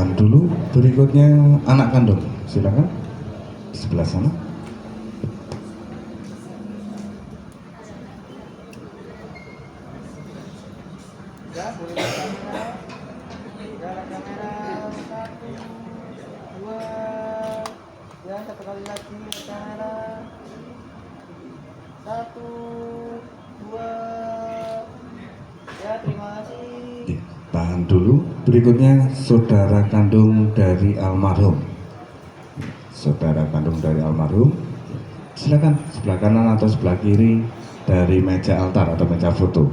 Tahan dulu, berikutnya anak kandung, silakan di sebelah sana. Ya, boleh kamera. Jalan kamera. Satu, dua. Ya, satu kali lagi kamera. Satu, dua. Ya, terima kasih. Ya, tahan dulu, berikutnya saudara kandung dari almarhum. Saudara kandung dari almarhum, silakan sebelah kanan atau sebelah kiri dari meja altar atau meja foto.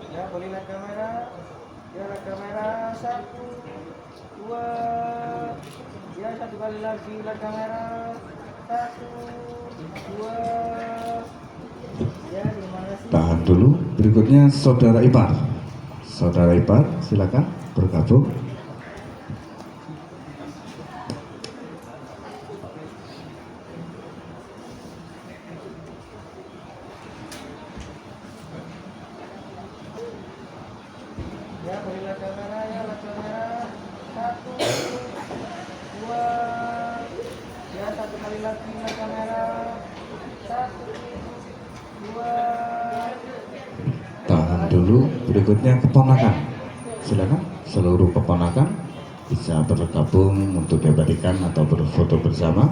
Ya, boleh lihat kamera. Ya, lihat kamera. Satu, dua. Ya, satu kali lagi lihat kamera. Satu, dua. Ya, terima kasih. Tahan dulu, berikutnya saudara ipar. Saudara ipar, silakan bergabung. Ya, boleh lihat kamera. Ya, lihat kamera. Satu, dua. Ya, satu kali lagi lihat kamera. Satu, dua. Tahan dulu, berikutnya keponakan. Silakan seluruh keponakan bisa bergabung untuk diabadikan atau berfoto bersama.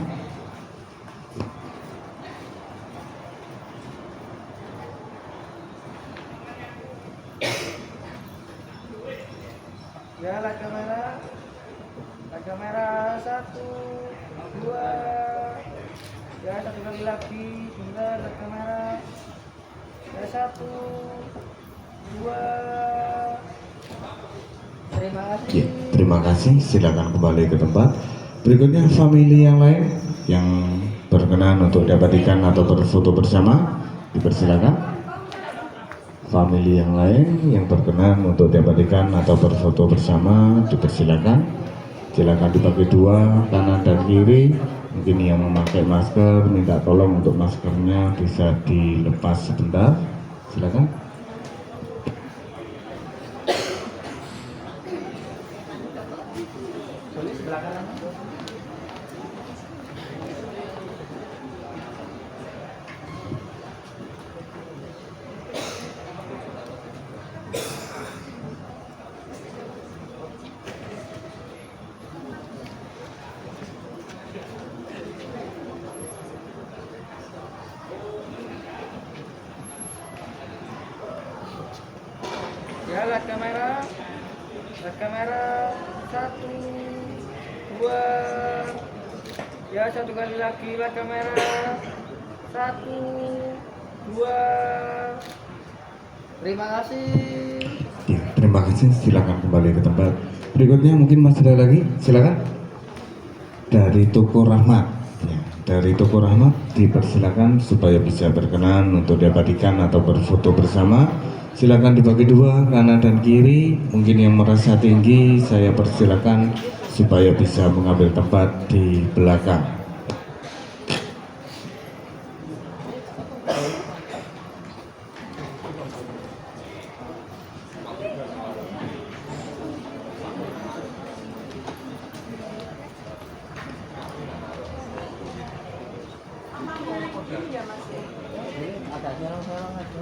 Ya, lihat kamera. Lihat kamera. Satu, dua. Ya, satu kali lagi. Sebentar, lihat kamera. Ya, satu, dua. Terima kasih. Ya, terima kasih, silakan kembali ke tempat. Berikutnya famili yang lain yang berkenan untuk diabadikan atau berfoto bersama, dipersilakan. Famili yang lain yang berkenan untuk diabadikan atau berfoto bersama, dipersilakan. Silakan dibagi dua, kanan dan kiri. Mungkin yang memakai masker minta tolong untuk maskernya bisa dilepas sebentar. Silakan. Boleh sebelah kanan. Ya, lihat kamera. Lihat kamera. Satu, dua. Ya, satu kali lagi lihat kamera. Satu, dua. Terima kasih. Ya, terima kasih, silakan kembali ke tempat. Berikutnya mungkin masih ada lagi, silakan. Dari Toko Rahmat. Ya, dari Toko Rahmat dipersilakan supaya bisa berkenan untuk diabadikan atau berfoto bersama. Silakan dibagi dua, kanan dan kiri. Mungkin yang merasa tinggi saya persilakan supaya bisa mengambil tempat di belakang. Agak jarang-jarang aja.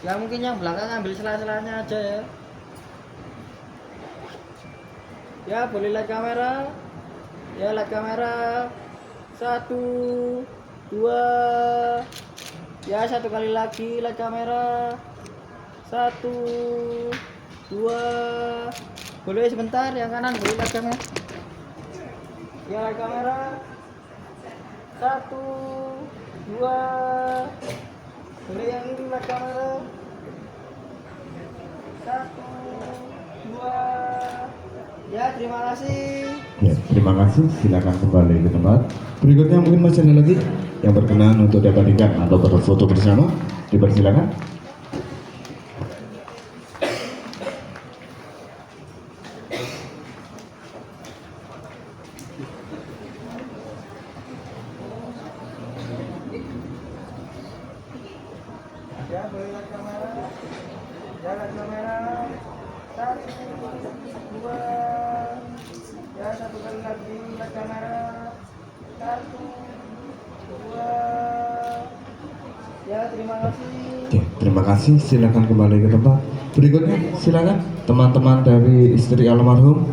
Ya, mungkin yang belakang ambil sela-selanya aja ya. Ya, boleh lihat kamera. Ya, lihat kamera. Satu, dua. Ya, satu kali lagi lihat kamera. Satu, dua. Boleh sebentar, yang kanan boleh lihat kamera. Ya, lihat kamera. Satu, dua. Boleh yang ini lah kamera. Satu, dua. Ya, terima kasih. Ya, terima kasih. Silakan kembali ke tempat. Berikutnya mungkin masih ada lagi yang berkenan untuk diabadikan atau berfoto bersama. Dipersilakan. Ya, boleh lah kamera. Ya, lah kamera. Satu, dua. Ya, satu kali lagi lah kamera. Satu, dua. Ya, terima kasih. Oke, terima kasih. Silakan kembali ke tempat. Berikutnya silakan teman-teman dari istri almarhum.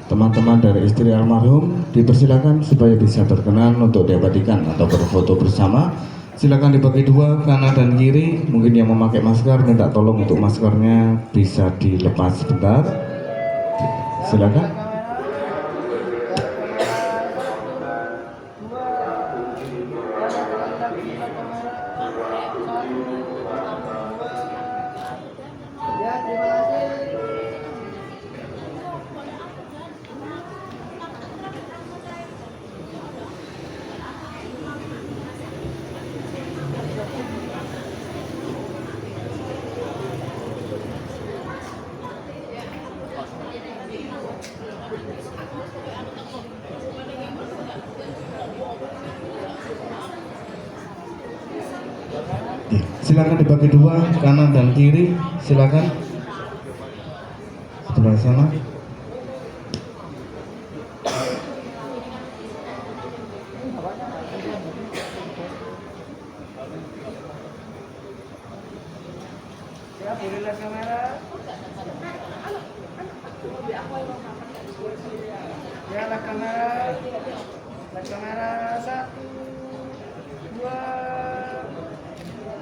Teman-teman dari istri almarhum dipersilakan supaya bisa berkenan untuk diabadikan atau berfoto bersama. Silakan dibagi dua, kanan dan kiri. Mungkin yang memakai masker minta tolong untuk maskernya bisa dilepas sebentar. Silakan. Ya, terima kasih. Ya, silakan dibagi dua, kanan dan kiri. Silakan. Sebelah sana. Ya, bolehlah kamera. Ya, lah kamera. Lah kamera. Satu, dua.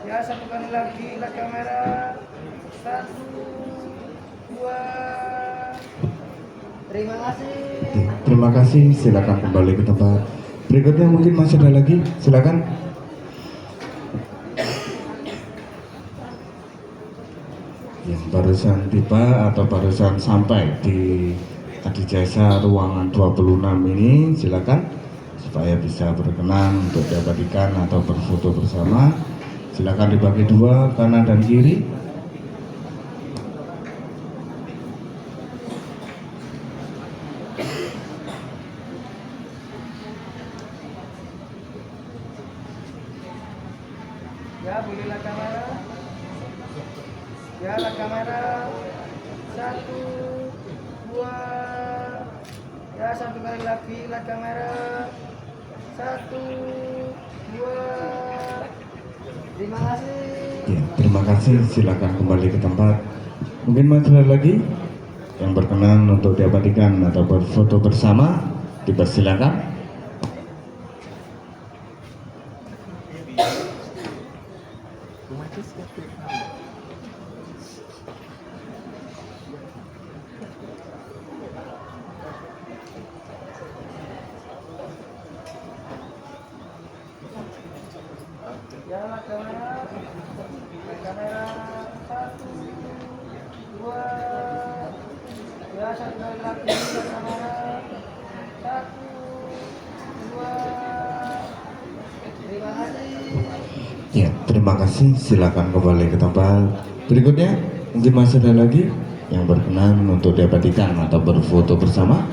Ya, satu kali lagi lah kamera. Satu, dua. Terima kasih. Oke, terima kasih. Silakan kembali ke tempat. Berikutnya mungkin masih ada lagi. Silakan. Yang barusan tiba atau barusan sampai di Adijasa ruangan 26 ini, silakan supaya bisa berkenan untuk diabadikan atau berfoto bersama. Silakan dibagi dua, kanan dan kiri. Ya, bolehlah kamera. Ya, lah kamera. Satu, dua. Ya, satu kali lagi lah kamera. Satu, dua. Terima kasih. Ya, terima kasih. Silakan kembali ke tempat. Mungkin masih ada lagi yang berkenan untuk diabadikan atau berfoto bersama. Dipersilakan. Ya, lah kamera. Lah kamera. Satu, dua. Ya, satu kali lagi lah kamera. Satu, dua. Terima kasih. Ya, terima kasih. Silakan kembali ke tempat. Berikutnya, mungkin masih ada lagi yang berkenan untuk diabadikan atau berfoto bersama.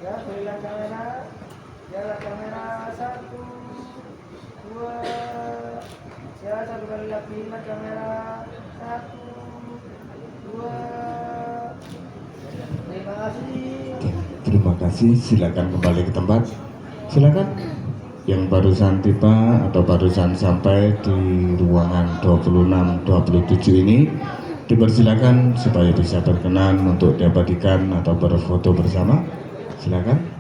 Ya, berilah kamera. Ya, lah kamera. Satu, dua. Ya, satu kali lagi lah kamera. Satu, dua. Terima kasih. Terima kasih, silakan kembali ke tempat. Silakan yang barusan tiba atau barusan sampai di ruangan 26-27 ini dipersilakan supaya bisa berkenan untuk diabadikan atau berfoto bersama. Silakan.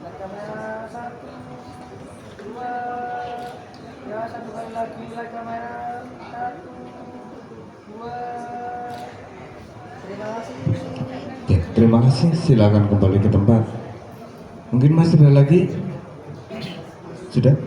Kamera 1, 2, ya satu kali lagi kamera 1, 2. Terima kasih. Oke, terima kasih. Silakan kembali ke tempat. Mungkin masih ada lagi? Sudah?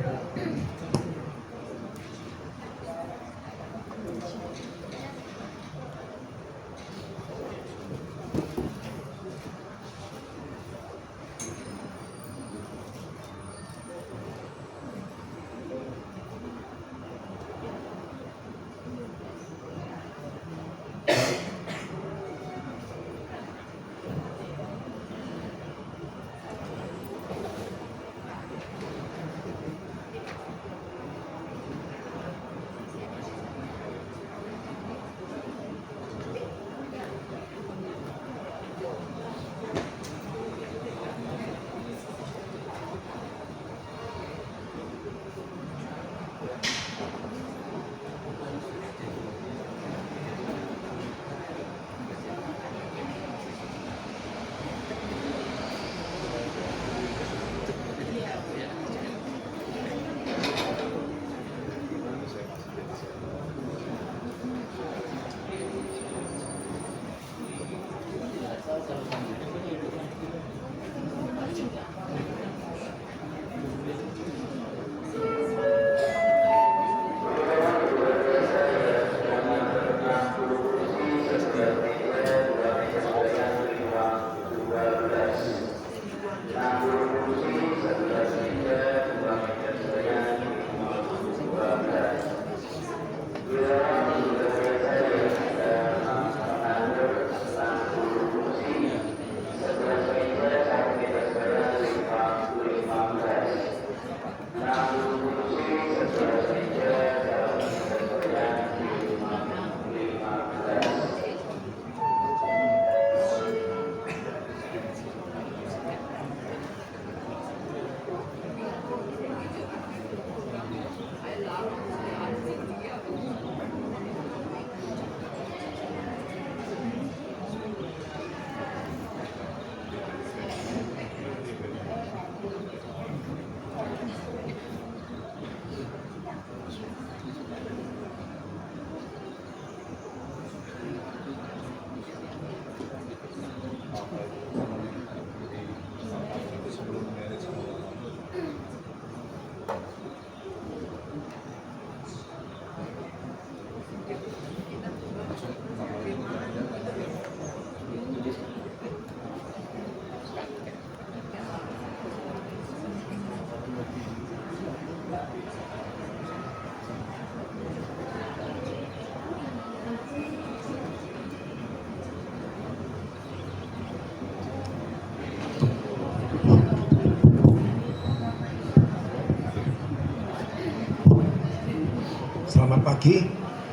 Selamat pagi,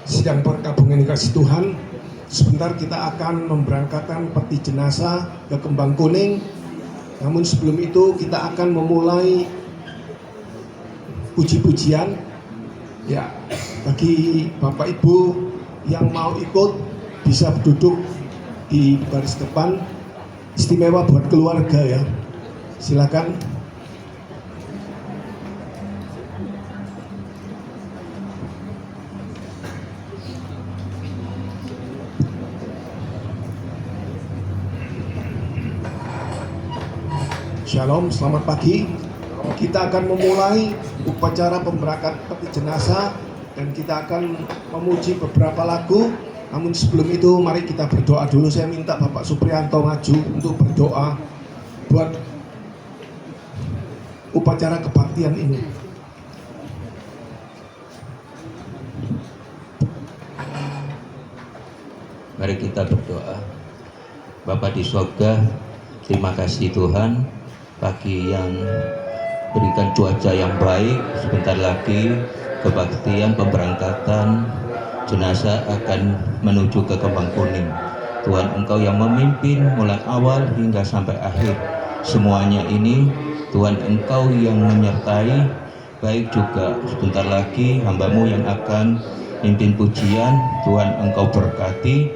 sidang perkabungan dikasih Tuhan. Sebentar kita akan memberangkatkan peti jenazah ke Kembang Kuning. Namun sebelum itu kita akan memulai puji-pujian. Ya, bagi Bapak Ibu yang mau ikut bisa duduk di baris depan. Istimewa buat keluarga ya. Silakan. Shalom, selamat pagi. Kita akan memulai upacara pemberangkatan peti jenazah dan kita akan memuji beberapa lagu. Namun sebelum itu mari kita berdoa dulu. Saya minta Bapak Suprianto maju untuk berdoa buat upacara kebaktian ini. Mari kita berdoa. Bapa di surga, terima kasih Tuhan pagi yang berikan cuaca yang baik. Sebentar lagi kebaktian pemberangkatan jenazah akan menuju ke Kembang Kuning. Tuhan, Engkau yang memimpin mulai awal hingga sampai akhir. Semuanya ini Tuhan, Engkau yang menyertai. Baik juga sebentar lagi hamba-Mu yang akan mimpin pujian. Tuhan, Engkau berkati.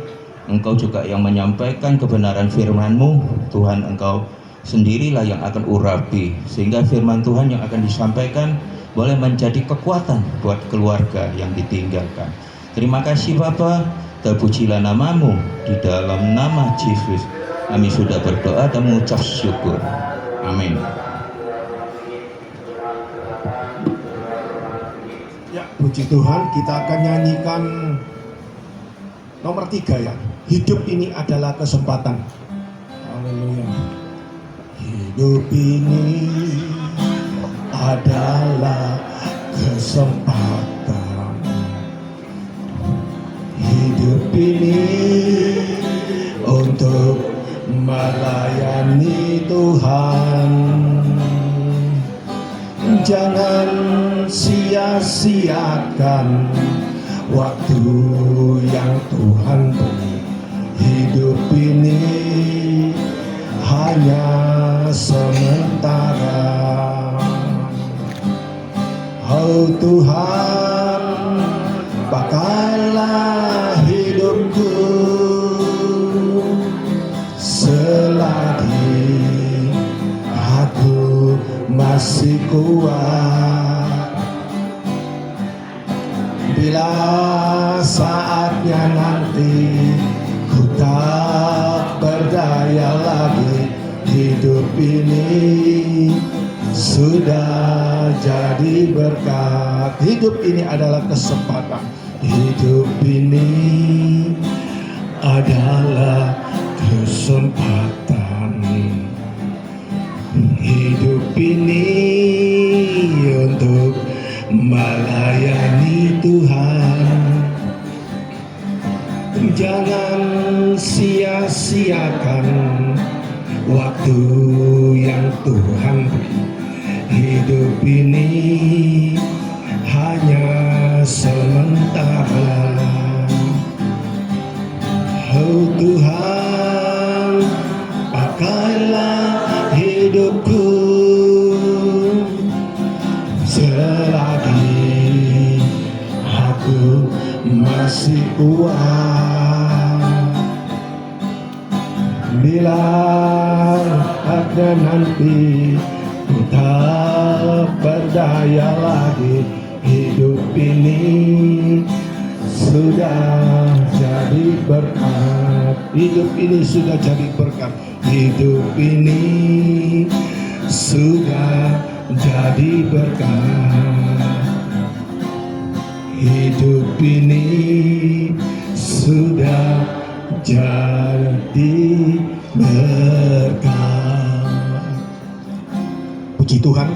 Engkau juga yang menyampaikan kebenaran firman-Mu. Tuhan, Engkau sendirilah yang akan urapi, sehingga firman Tuhan yang akan disampaikan boleh menjadi kekuatan buat keluarga yang ditinggalkan. Terima kasih Bapa, terpujilah nama-Mu. Di dalam nama Yesus kami sudah berdoa dan mengucap syukur. Amin. Ya, puji Tuhan, kita akan nyanyikan nomor 3 ya. Hidup ini adalah kesempatan. Haleluya. Hidup ini adalah kesempatan. Hidup ini untuk melayani Tuhan. Jangan sia-siakan waktu yang Tuhan beri. Hidup ini hanya sementara. Oh Tuhan, pakailah hidupku selagi aku masih kuat. Bila saatnya nanti ku tak berdaya lagi, hidup ini sudah jadi berkat. Hidup ini adalah kesempatan. Hidup ini adalah kesempatan. Hidup ini untuk melayani Tuhan. Jangan sia-siakan waktu yang Tuhan beri. Hidup ini hanya sementara. Oh Tuhan, pakailah hidupku selagi aku masih kuat. Bila ada nanti ku tak berdaya lagi, hidup ini sudah jadi berkat. Hidup ini sudah jadi berkat. Hidup ini sudah jadi berkat. Hidup ini sudah jadi berkat. Puji Tuhan,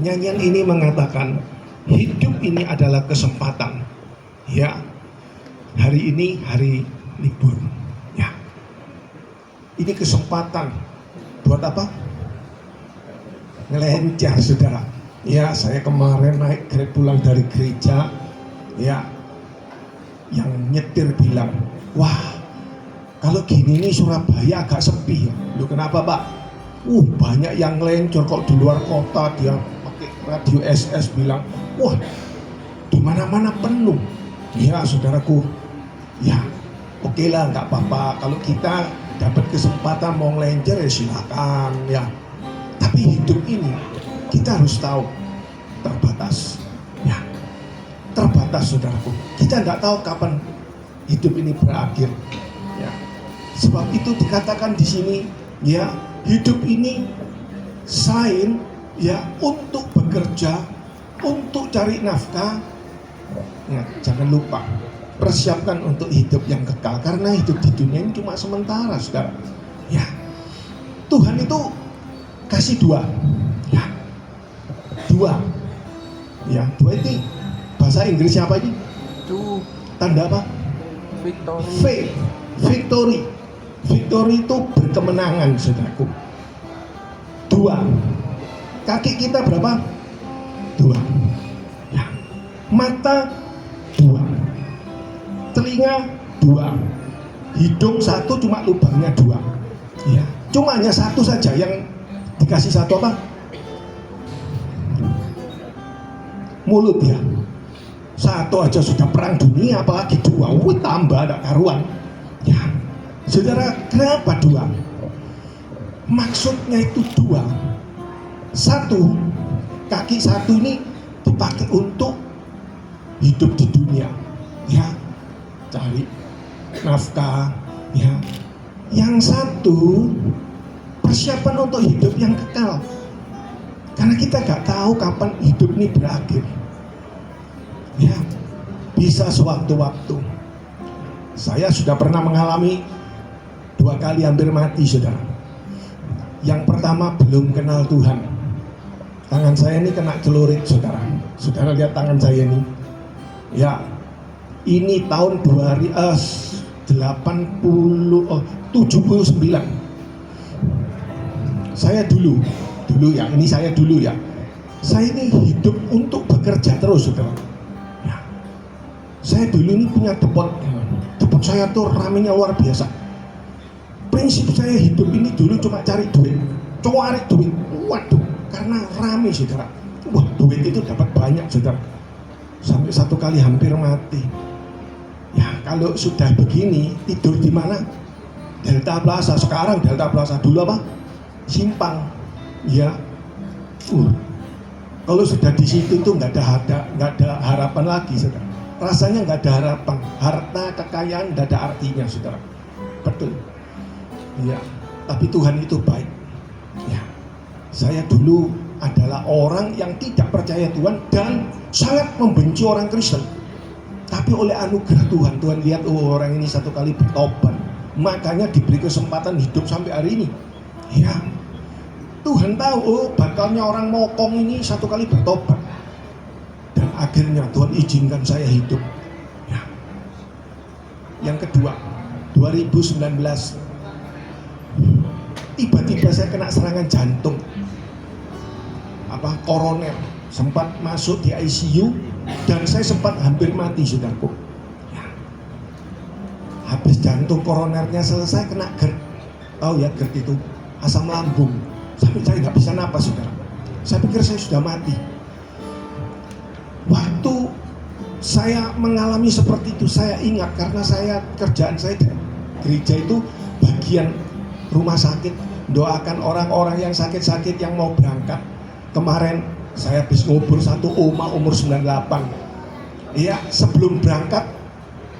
nyanyian ini mengatakan hidup ini adalah kesempatan. Ya, hari ini hari libur. Ya, ini kesempatan buat apa? Ngelencar, saudara. Ya, saya kemarin naik Grab pulang dari gereja. Ya, yang nyetir bilang, wah, kalau gini nih Surabaya agak sepi ya. Loh kenapa Pak? Banyak yang ngelencor kok di luar kota. Dia pakai radio SS bilang, wah, di mana-mana penuh. Ya saudaraku, ya oke lah, nggak apa-apa. Kalau kita dapat kesempatan mau ngelencer ya silakan ya. Tapi hidup ini kita harus tahu terbatas. Ya, terbatas saudaraku. Kita nggak tahu kapan hidup ini berakhir. Ya, sebab itu dikatakan di sini ya, hidup ini selain ya untuk bekerja, untuk cari nafkah. Ya, jangan lupa persiapkan untuk hidup yang kekal, karena hidup di dunia ini cuma sementara, saudara. Ya, Tuhan itu kasih dua, ya, dua itu bahasa Inggrisnya apa ini? Tanda apa? Victory. Victory. Victory itu berkemenangan, saudaraku. Dua, Kaki kita berapa? 2. Ya. Mata 2. Telinga 2. Hidung 1 cuma lubangnya 2. Ya. Cuma hanya 1 saja yang dikasih 1 apa? Mulut ya. 1 aja sudah perang dunia, apalagi 2. Wih, tambah ada karuan. Ya. Saudara, kenapa 2? Maksudnya itu 2. 1, kaki 1 ini dipakai untuk hidup di dunia, ya, cari nafkah, ya. Yang 1 persiapan untuk hidup yang kekal, karena kita gak tahu kapan hidup ini berakhir, ya, bisa sewaktu-waktu. Saya sudah pernah mengalami 2 kali hampir mati, saudara. Yang pertama belum kenal Tuhan. Tangan saya ini kena celurit, saudara. Saudara lihat tangan saya ini. Ya, ini tahun 79. Saya dulu ya, ini saya dulu ya. Saya ini hidup untuk bekerja terus, saudara. Ya. Saya dulu ini punya depot saya tuh ramenya luar biasa. Prinsip saya hidup ini dulu cuma cari duit. Waduh, karena rame, saudara. Wah, duit itu dapat banyak, saudara. Sampai 1 kali hampir mati. Ya, kalau sudah begini, tidur di mana? Delta Plaza. Sekarang Delta Plaza, dulu apa? Simpang. Ya. Kalau sudah di situ tuh nggak ada harapan lagi, saudara. Rasanya nggak ada harapan. Harta, kekayaan nggak ada artinya, saudara. Betul. Ya. Tapi Tuhan itu baik. Ya. Saya dulu adalah orang yang tidak percaya Tuhan dan sangat membenci orang Kristen. Tapi oleh anugerah Tuhan lihat, oh, orang ini 1 kali bertobat, makanya diberi kesempatan hidup sampai hari ini. Ya, Tuhan tahu, oh, bakalnya orang mokong ini 1 kali bertobat, dan akhirnya Tuhan izinkan saya hidup. Ya. Yang kedua, 2019, tiba-tiba saya kena serangan jantung, koroner, sempat masuk di ICU dan saya sempat hampir mati, saudaraku. Ya. Habis jantung koronernya selesai, kena GERD. Tahu ya GERD itu asam lambung, sampai saya nggak bisa napas, saudara. Saya pikir saya sudah mati. Waktu saya mengalami seperti itu, saya ingat karena kerjaan saya di gereja itu bagian rumah sakit, doakan orang-orang yang sakit-sakit yang mau berangkat. Kemarin saya habis ngubur 1 oma umur 98. Ya, sebelum berangkat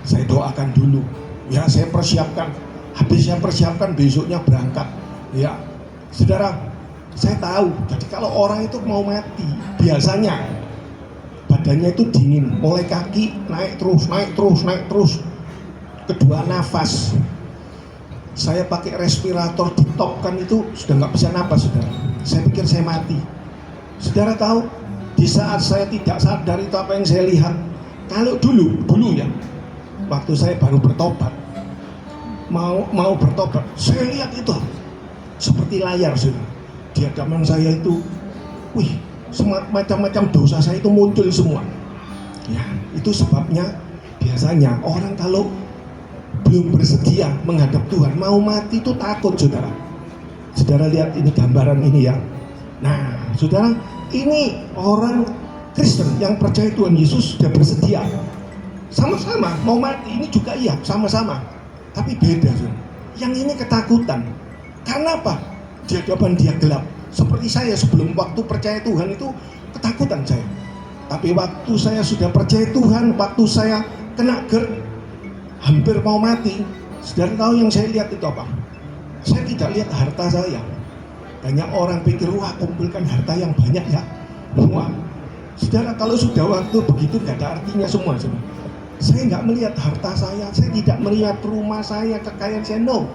saya doakan dulu. Ya, saya persiapkan. Habis saya persiapkan, besoknya berangkat. Ya, saudara, saya tahu. Jadi kalau orang itu mau mati, biasanya badannya itu dingin, mulai kaki naik terus. Kedua, nafas. Saya pakai respirator ditopkan itu sudah nggak bisa napas, saudara. Saya pikir saya mati. Saudara tahu, di saat saya tidak sadar itu apa yang saya lihat. Kalau dulu ya, waktu saya baru bertobat, mau bertobat, saya lihat itu seperti layar, saudara. Di hadapan saya itu, wih, macam-macam dosa saya itu muncul semua. Ya, itu sebabnya biasanya orang kalau belum bersedia menghadap Tuhan, mau mati itu takut, saudara. Saudara lihat ini gambaran ini ya. Nah, saudara, ini orang Kristen yang percaya Tuhan Yesus sudah bersedia. Sama-sama mau mati, ini juga iya, sama-sama. Tapi beda, saudara. Yang ini ketakutan. Karena apa? Di hadapan dia gelap. Seperti saya sebelum waktu percaya Tuhan itu ketakutan saya. Tapi waktu saya sudah percaya Tuhan, waktu saya kena GERD, hampir mau mati, saudara tahu yang saya lihat itu apa? Saya tidak lihat harta saya. Banyak orang pikir, wah, kumpulkan harta yang banyak ya. Wah, saudara, kalau sudah waktu begitu nggak ada artinya semua, saudara. Saya nggak melihat harta saya tidak melihat rumah saya, kekayaan saya, no.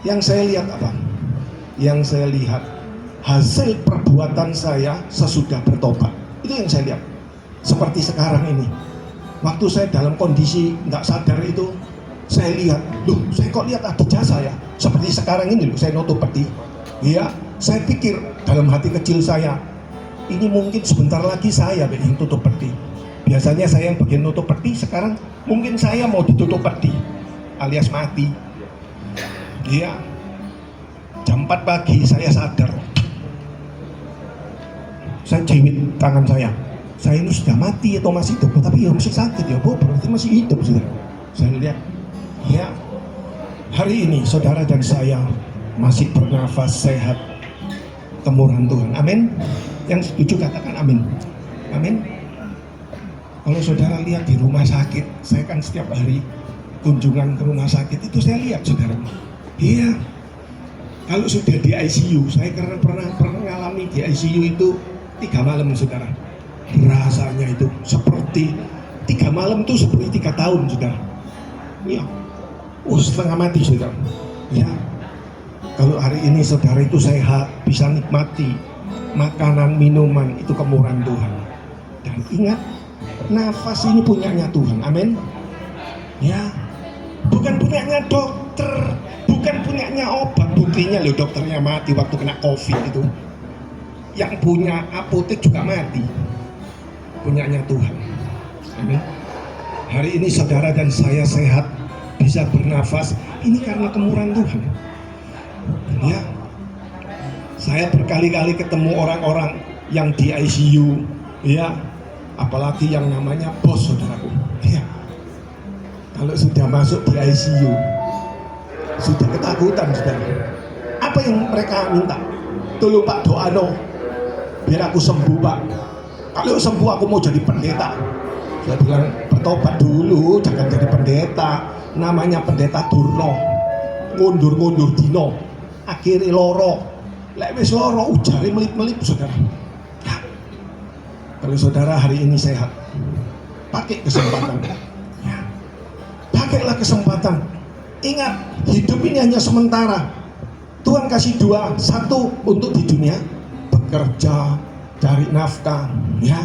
Yang saya lihat apa? Yang saya lihat hasil perbuatan saya sesudah bertobat. Itu yang saya lihat. Seperti sekarang ini, waktu saya dalam kondisi nggak sadar itu, saya lihat, loh, saya kok lihat ada jasa ya. Seperti sekarang ini loh, saya nutup peti. Iya, Saya pikir dalam hati kecil saya, ini mungkin sebentar lagi saya yang tutup peti. Biasanya saya yang bagian tutup peti, sekarang mungkin saya mau ditutup peti alias mati. Iya. Jam 4 pagi saya sadar. Saya jewit tangan saya. Saya ini sudah mati atau masih hidup? Tapi ya masih sakit ya, Bu. Berarti masih hidup sudah. Saya lihat, ya. Hari ini saudara dan saya masih bernafas sehat, kemurahan Tuhan. Amin. Yang setuju katakan amin. Amin. Kalau saudara lihat di rumah sakit, saya kan setiap hari kunjungan ke rumah sakit itu saya lihat saudara. Iya. Kalau sudah di ICU, saya karena pernah mengalami di ICU itu 3 malam saudara. Rasanya itu seperti 3 malam itu seperti 3 tahun saudara. Iya. Setengah mati saudara. Ya. Kalau hari ini saudara itu sehat, bisa nikmati makanan, minuman, itu kemurahan Tuhan. Dan ingat, nafas ini punyanya Tuhan. Amin. Ya. Bukan punyanya dokter, bukan punyanya obat. Buktinya loh dokternya mati waktu kena COVID itu. Yang punya apotek juga mati. Punyanya Tuhan. Amin. Hari ini saudara dan saya sehat, bisa bernafas, ini karena kemurahan Tuhan. Ya. Saya berkali-kali ketemu orang-orang yang di ICU, ya. Apalagi yang namanya bos saudaraku. Ya. Kalau sudah masuk di ICU, sudah ketakutan saudara. Apa yang mereka minta? Tolong Pak doa no, biar aku sembuh Pak. Kalau sembuh aku mau jadi pendeta. Saya bilang bertobat dulu, jangan jadi pendeta. Namanya pendeta durno, ngundur-ngundur dino, akhirnya loro. Lek wis loro ujare melip-melip saudara. Ya. Kalau saudara hari ini sehat, pakai kesempatan. Ya. Pakailah kesempatan. Ingat, hidup ini hanya sementara. Tuhan kasih 2, 1 untuk di dunia bekerja, cari nafkah, ya.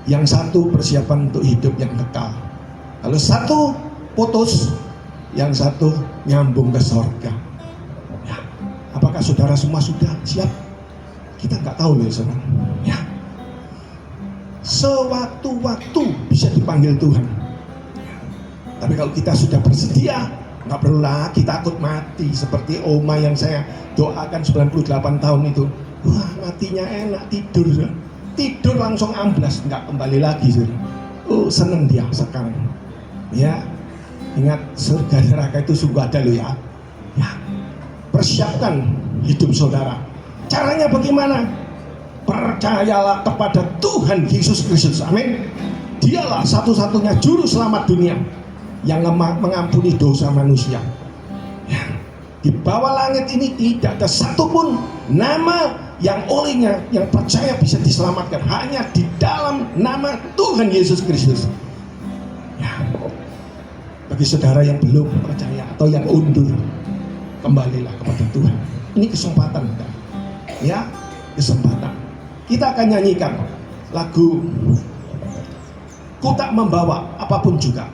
Yang 1 persiapan untuk hidup yang kekal. Kalau 1 putus, yang 1 nyambung ke sorga. Ya. Apakah saudara semua sudah siap? Kita nggak tahu loh saudara. Ya. Sewaktu-waktu bisa dipanggil Tuhan. Ya. Tapi kalau kita sudah bersedia, nggak perlu lagi takut mati. Seperti Oma yang saya doakan 98 tahun itu. Wah, matinya enak, tidur. Tidur langsung amblas, nggak kembali lagi. Oh, seneng dia sekarang. Ya, ingat surga neraka itu sungguh ada loh ya. Ya, persiapkan hidup saudara. Caranya bagaimana? Percayalah kepada Tuhan Yesus Kristus. Amin. Dialah satu-satunya juru selamat dunia yang mengampuni dosa manusia. Ya, di bawah langit ini tidak ada satupun nama yang olehnya yang percaya bisa diselamatkan, hanya di dalam nama Tuhan Yesus Kristus. Ya. Bagi saudara yang belum percaya atau yang undur, kembalilah kepada Tuhan. Ini kesempatan, ya, kesempatan. Kita akan nyanyikan lagu Ku Tak Membawa Apapun Juga.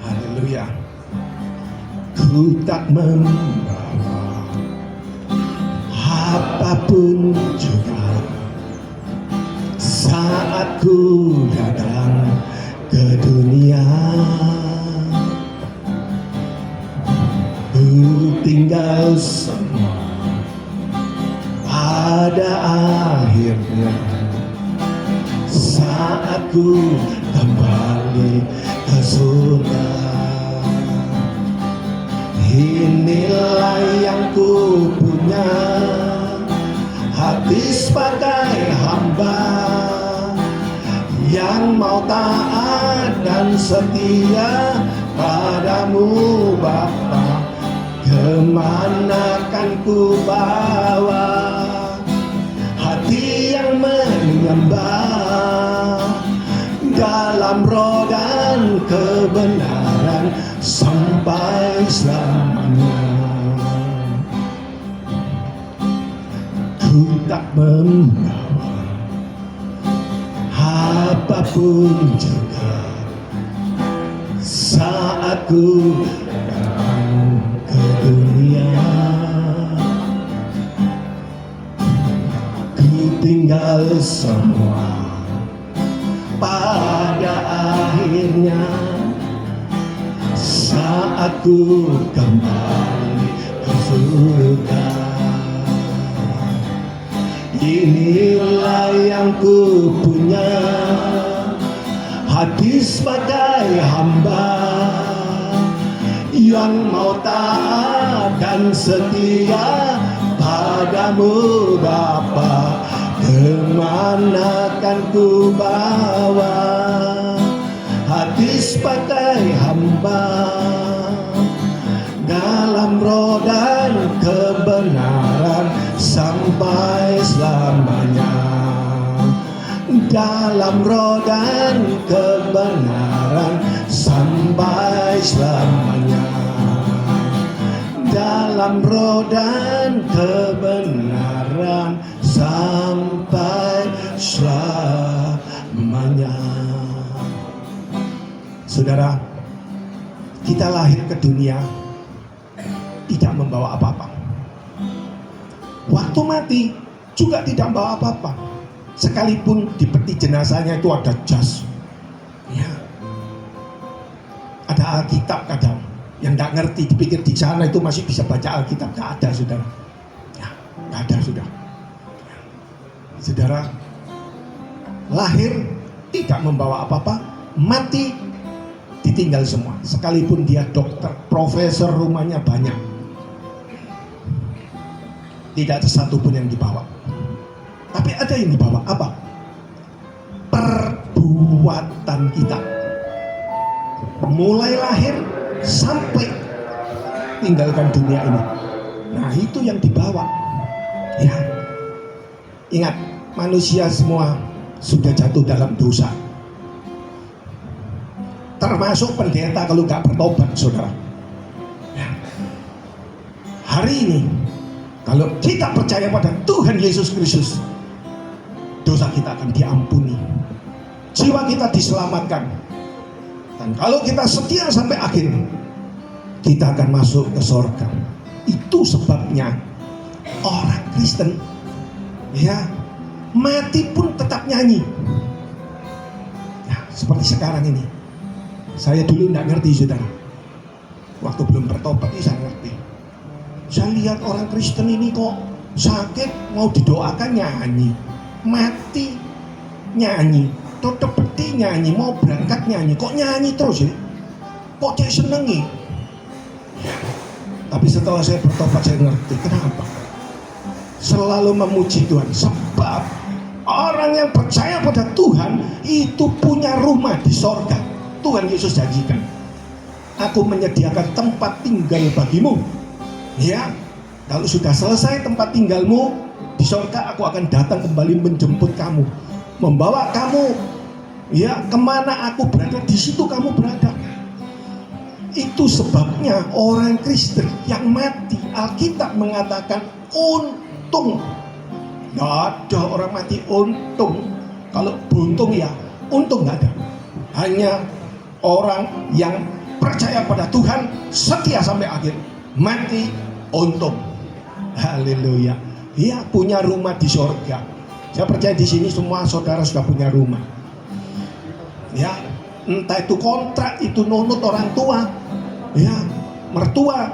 Haleluya. Ku tak membawa apapun juga saat ku datang ke dunia. Ku tinggal semua pada akhirnya saat ku kembali ke surga. Inilah yang ku punya, hati sebagai hamba yang mau taat dan setia padamu Bapa. Kemana kan ku bawa hati yang menyembah dalam roh dan kebenaran sampai selamanya. Ku tak membawa apapun juga saat ku datang ke dunia. dunia, ku tinggal semua. Pada akhirnya saat ku kembali ke surga, inilah yang ku punya, hati sebagai hamba yang mau taat dan setia padamu Bapa. Kemana kan ku bawa hati sebagai hamba dalam roh dan kebenaran sampai selamanya. Dalam roh dan kebenaran sampai selamanya. Dalam roh dan kebenaran sampai selamanya. Saudara, kita lahir ke dunia tidak membawa apa-apa. Waktu mati juga tidak membawa apa-apa. Sekalipun di peti jenazahnya itu ada jas, ya, ada Alkitab kadang. Yang tidak ngerti dipikir di sana itu masih bisa baca Alkitab. Tidak ada, saudara. Ya, tidak ada, sudah. Saudara, lahir tidak membawa apa-apa, mati ditinggal semua. Sekalipun dia dokter, profesor, rumahnya banyak, tidak ada satupun yang dibawa. Tapi ada yang dibawa, apa? Perbuatan kita. Mulai lahir sampai tinggalkan dunia ini. Nah, itu yang dibawa. Ya. Ingat, manusia semua sudah jatuh dalam dosa. Termasuk pendeta kalau nggak bertobat, saudara. Ya. Hari ini, kalau kita percaya pada Tuhan Yesus Kristus, dosa kita akan diampuni, jiwa kita diselamatkan. Dan kalau kita setia sampai akhir, kita akan masuk ke surga. Itu sebabnya orang Kristen, ya, mati pun tetap nyanyi. Ya, seperti sekarang ini. Saya dulu tidak ngerti, saudara. Waktu belum bertobat ini saya ngerti. Saya lihat orang Kristen ini kok sakit mau didoakan nyanyi, mati nyanyi, tutup peti nyanyi, mau berangkat nyanyi, kok nyanyi terus ya? Kok saya senengi? Ya. Tapi setelah saya bertobat saya ngerti kenapa. Selalu memuji Tuhan, sebab orang yang percaya pada Tuhan itu punya rumah di sorga. Tuhan Yesus janjikan, aku menyediakan tempat tinggal bagimu. Ya, kalau sudah selesai tempat tinggalmu di sorga, aku akan datang kembali menjemput kamu, membawa kamu, ya, kemana aku berada, di situ kamu berada. Itu sebabnya orang Kristen yang mati, Alkitab mengatakan untung. Nggak ada orang mati untung. Kalau buntung ya untung nggak ada. Hanya orang yang percaya pada Tuhan, setia sampai akhir, mati untung. Haleluya. Dia punya rumah di surga. Saya percaya di sini semua saudara sudah punya rumah. Ya, entah itu kontrak, itu nunut orang tua, ya, mertua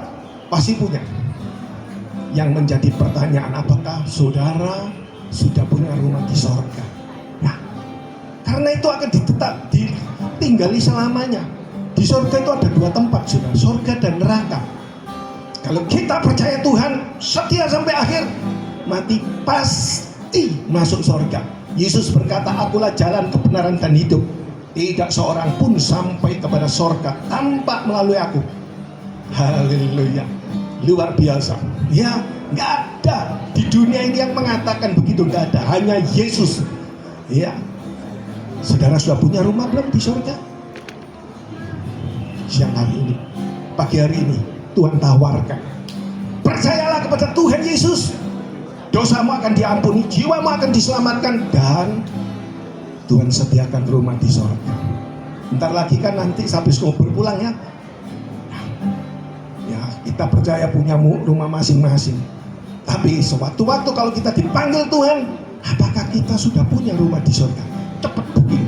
pasti punya. Yang menjadi pertanyaan, apakah saudara sudah punya rumah di surga? Nah, karena itu akan ditinggali selamanya. Di surga itu ada dua tempat, saudara, surga dan neraka. Kalau kita percaya Tuhan, setia sampai akhir, mati pasti masuk surga. Yesus berkata, akulah jalan, kebenaran dan hidup. Tidak seorang pun sampai kepada surga tanpa melalui aku. Haleluya. Luar biasa. Ya, nggak ada di dunia ini yang mengatakan begitu, nggak ada. Hanya Yesus. Ya. Saudara sudah punya rumah belum di surga? Siang hari ini, pagi hari ini, Tuhan tawarkan, percayalah kepada Tuhan Yesus, dosamu akan diampuni, jiwamu akan diselamatkan, dan Tuhan sediakan rumah di surga. Bentar lagi kan nanti habis kubur pulang ya. Ya, kita percaya punya rumah masing-masing. Tapi sewaktu-waktu kalau kita dipanggil Tuhan, apakah kita sudah punya rumah di surga? Cepat booking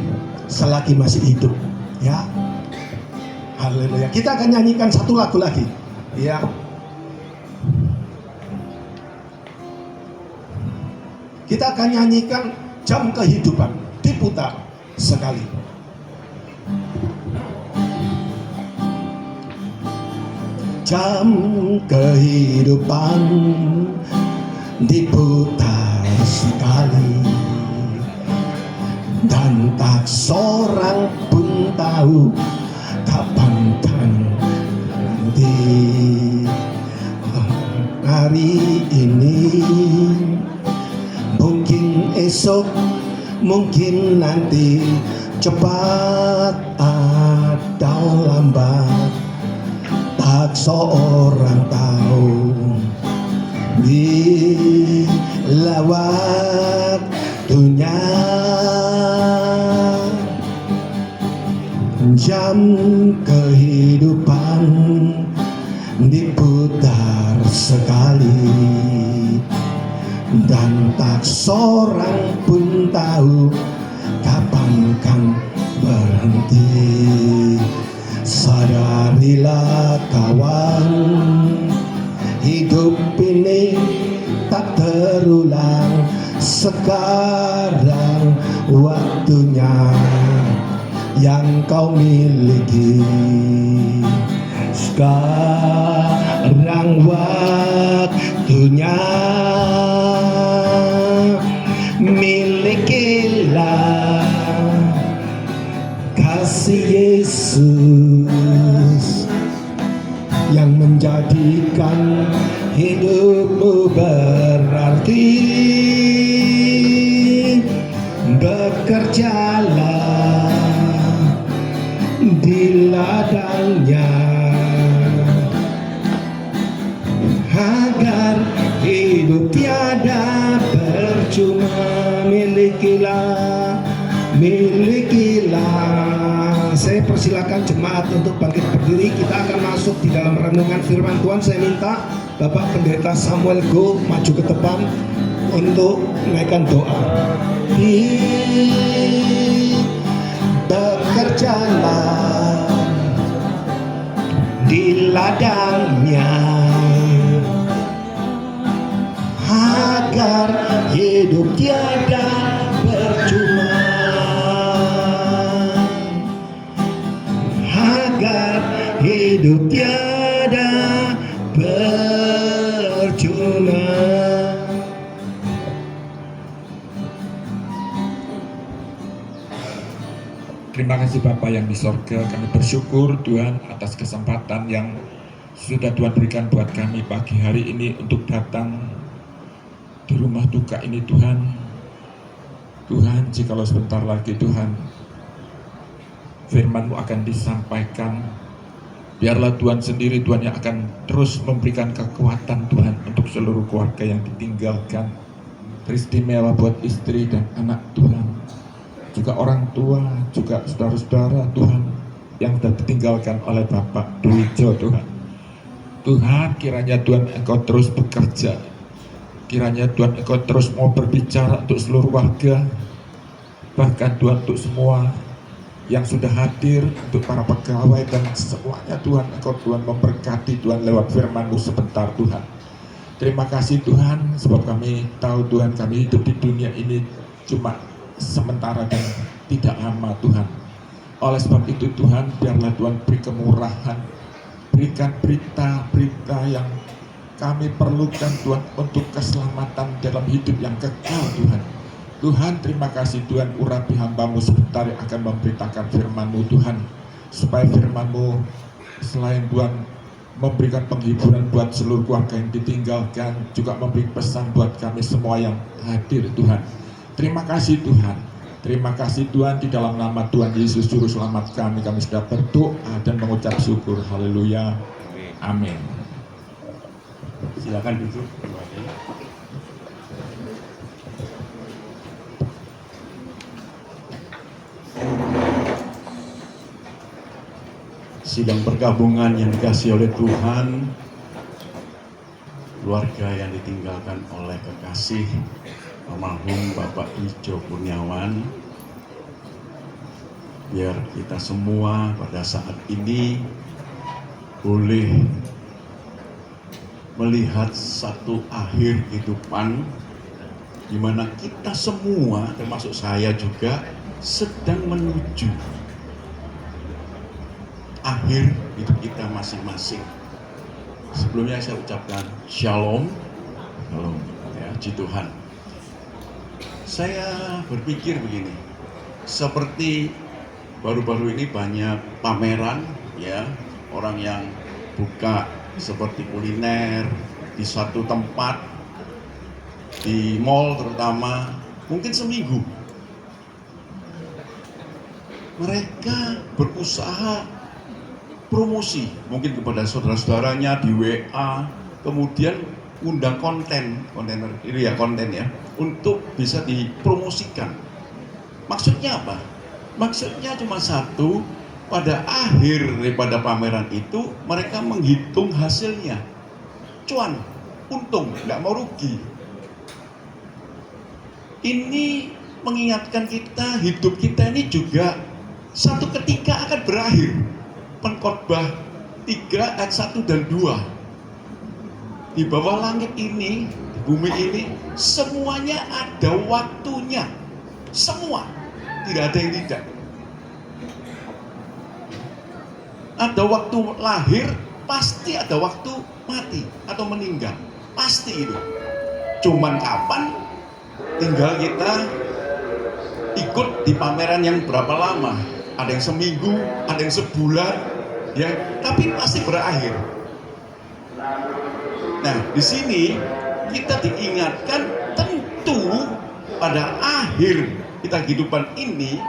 selagi masih hidup, ya. Haleluya. Kita akan nyanyikan satu lagu lagi, ya. Kita akan nyanyikan Jam Kehidupan, diputar sekali. Jam kehidupan diputar sekali, dan tak seorang pun tahu kapan kan nanti. Hari ini, mungkin esok, mungkin nanti, cepat atau lambat, tak seorang tahu. Bila waktunya, jam kehidupan diputar sekali, dan tak seorang pun tahu kapan kan berhenti. Sadarilah kawan, hidup ini tak terulang. Sekarang waktunya yang kau miliki. Sekarang waktunya, milikilah kasih Yesus yang menjadikan hidupmu berarti. Bekerjalah di ladangnya, agar hidup tiada percuma. Milikilah, milikilah. Saya persilakan jemaat untuk bangkit berdiri. Kita akan masuk di dalam renungan firman Tuhan. Saya minta Bapak Pendeta Samuel Go maju ke depan untuk menaikkan doa. Bekerjalah di ladangnya, agar hidup tiada percuma, agar hidup tiada percuma. Terima kasih Bapa yang di sorga, kami bersyukur Tuhan atas kesempatan yang sudah Tuhan berikan buat kami pagi hari ini untuk datang di rumah duka ini Tuhan. Tuhan, jikalau sebentar lagi Tuhan firman-Mu akan disampaikan, biarlah Tuhan sendiri Tuhan yang akan terus memberikan kekuatan Tuhan untuk seluruh keluarga yang ditinggalkan, teristimewa buat istri dan anak Tuhan, juga orang tua, juga saudara-saudara Tuhan yang sudah ditinggalkan oleh Bapak Duwijo Tuhan. Tuhan, kiranya Tuhan Engkau terus bekerja, kiranya Tuhan Engkau terus mau berbicara untuk seluruh warga, bahkan Tuhan untuk semua yang sudah hadir, untuk para pegawai dan semuanya Tuhan. Engkau Tuhan memberkati Tuhan lewat firman-Mu sebentar Tuhan. Terima kasih Tuhan, sebab kami tahu Tuhan kami hidup di dunia ini cuma sementara dan tidak lama Tuhan. Oleh sebab itu Tuhan, biarlah Tuhan beri kemurahan, berikan berita-berita yang kami perlukan Tuhan untuk keselamatan dalam hidup yang kekal Tuhan. Tuhan, terima kasih Tuhan, urapi hamba-Mu sebentar yang akan memberitakan firman-Mu Tuhan, supaya firman-Mu selain Tuhan memberikan penghiburan buat seluruh keluarga yang ditinggalkan, juga memberi pesan buat kami semua yang hadir Tuhan. Terima kasih Tuhan, terima kasih Tuhan, di dalam nama Tuhan Yesus Juru Selamat kami sudah berdoa dan mengucap syukur. Haleluya, amin. Silakan duduk. Sidang pergabungan yang dikasihi oleh Tuhan, keluarga yang ditinggalkan oleh kekasih almarhum Bapak Ijo Kurniawan, biar kita semua pada saat ini boleh melihat satu akhir kehidupan di mana kita semua, termasuk saya juga, sedang menuju akhir hidup kita masing-masing. Sebelumnya saya ucapkan shalom, shalom, ya, puji Tuhan. Saya berpikir begini, seperti baru-baru ini banyak pameran, ya, orang yang buka seperti kuliner di satu tempat, di mall terutama, mungkin seminggu. Mereka berusaha promosi, mungkin kepada saudara-saudaranya di WA, kemudian undang konten ya, untuk bisa dipromosikan. Maksudnya apa? Maksudnya cuma satu, pada akhir daripada pameran itu mereka menghitung hasilnya, cuan, untung, nggak mau rugi. Ini mengingatkan kita, hidup kita ini juga satu ketika akan berakhir. Pengkhotbah 3 ayat 1 dan 2. Di bawah langit ini, di bumi ini, semuanya ada waktunya. Semua, tidak ada yang tidak. Ada waktu lahir, pasti ada waktu mati atau meninggal. Pasti itu. Cuman kapan? Tinggal kita ikut di pameran yang berapa lama. Ada yang seminggu, ada yang sebulan, ya, tapi pasti berakhir. Nah, di sini kita diingatkan tentu pada akhir kita kehidupan ini,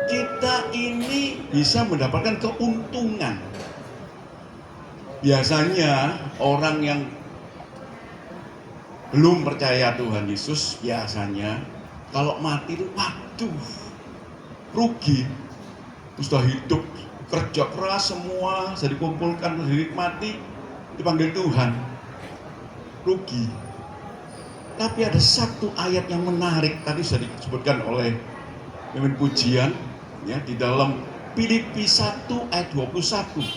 kita ini bisa mendapatkan keuntungan. Biasanya orang yang belum percaya Tuhan Yesus, biasanya kalau mati itu, waduh, rugi. Sudah hidup kerja keras semua, saya dikumpulkan, dinikmati, dipanggil Tuhan, rugi. Tapi ada satu ayat yang menarik, tadi sudah disebutkan oleh pemimpin pujian, ya, di dalam Filipi 1 ayat 21.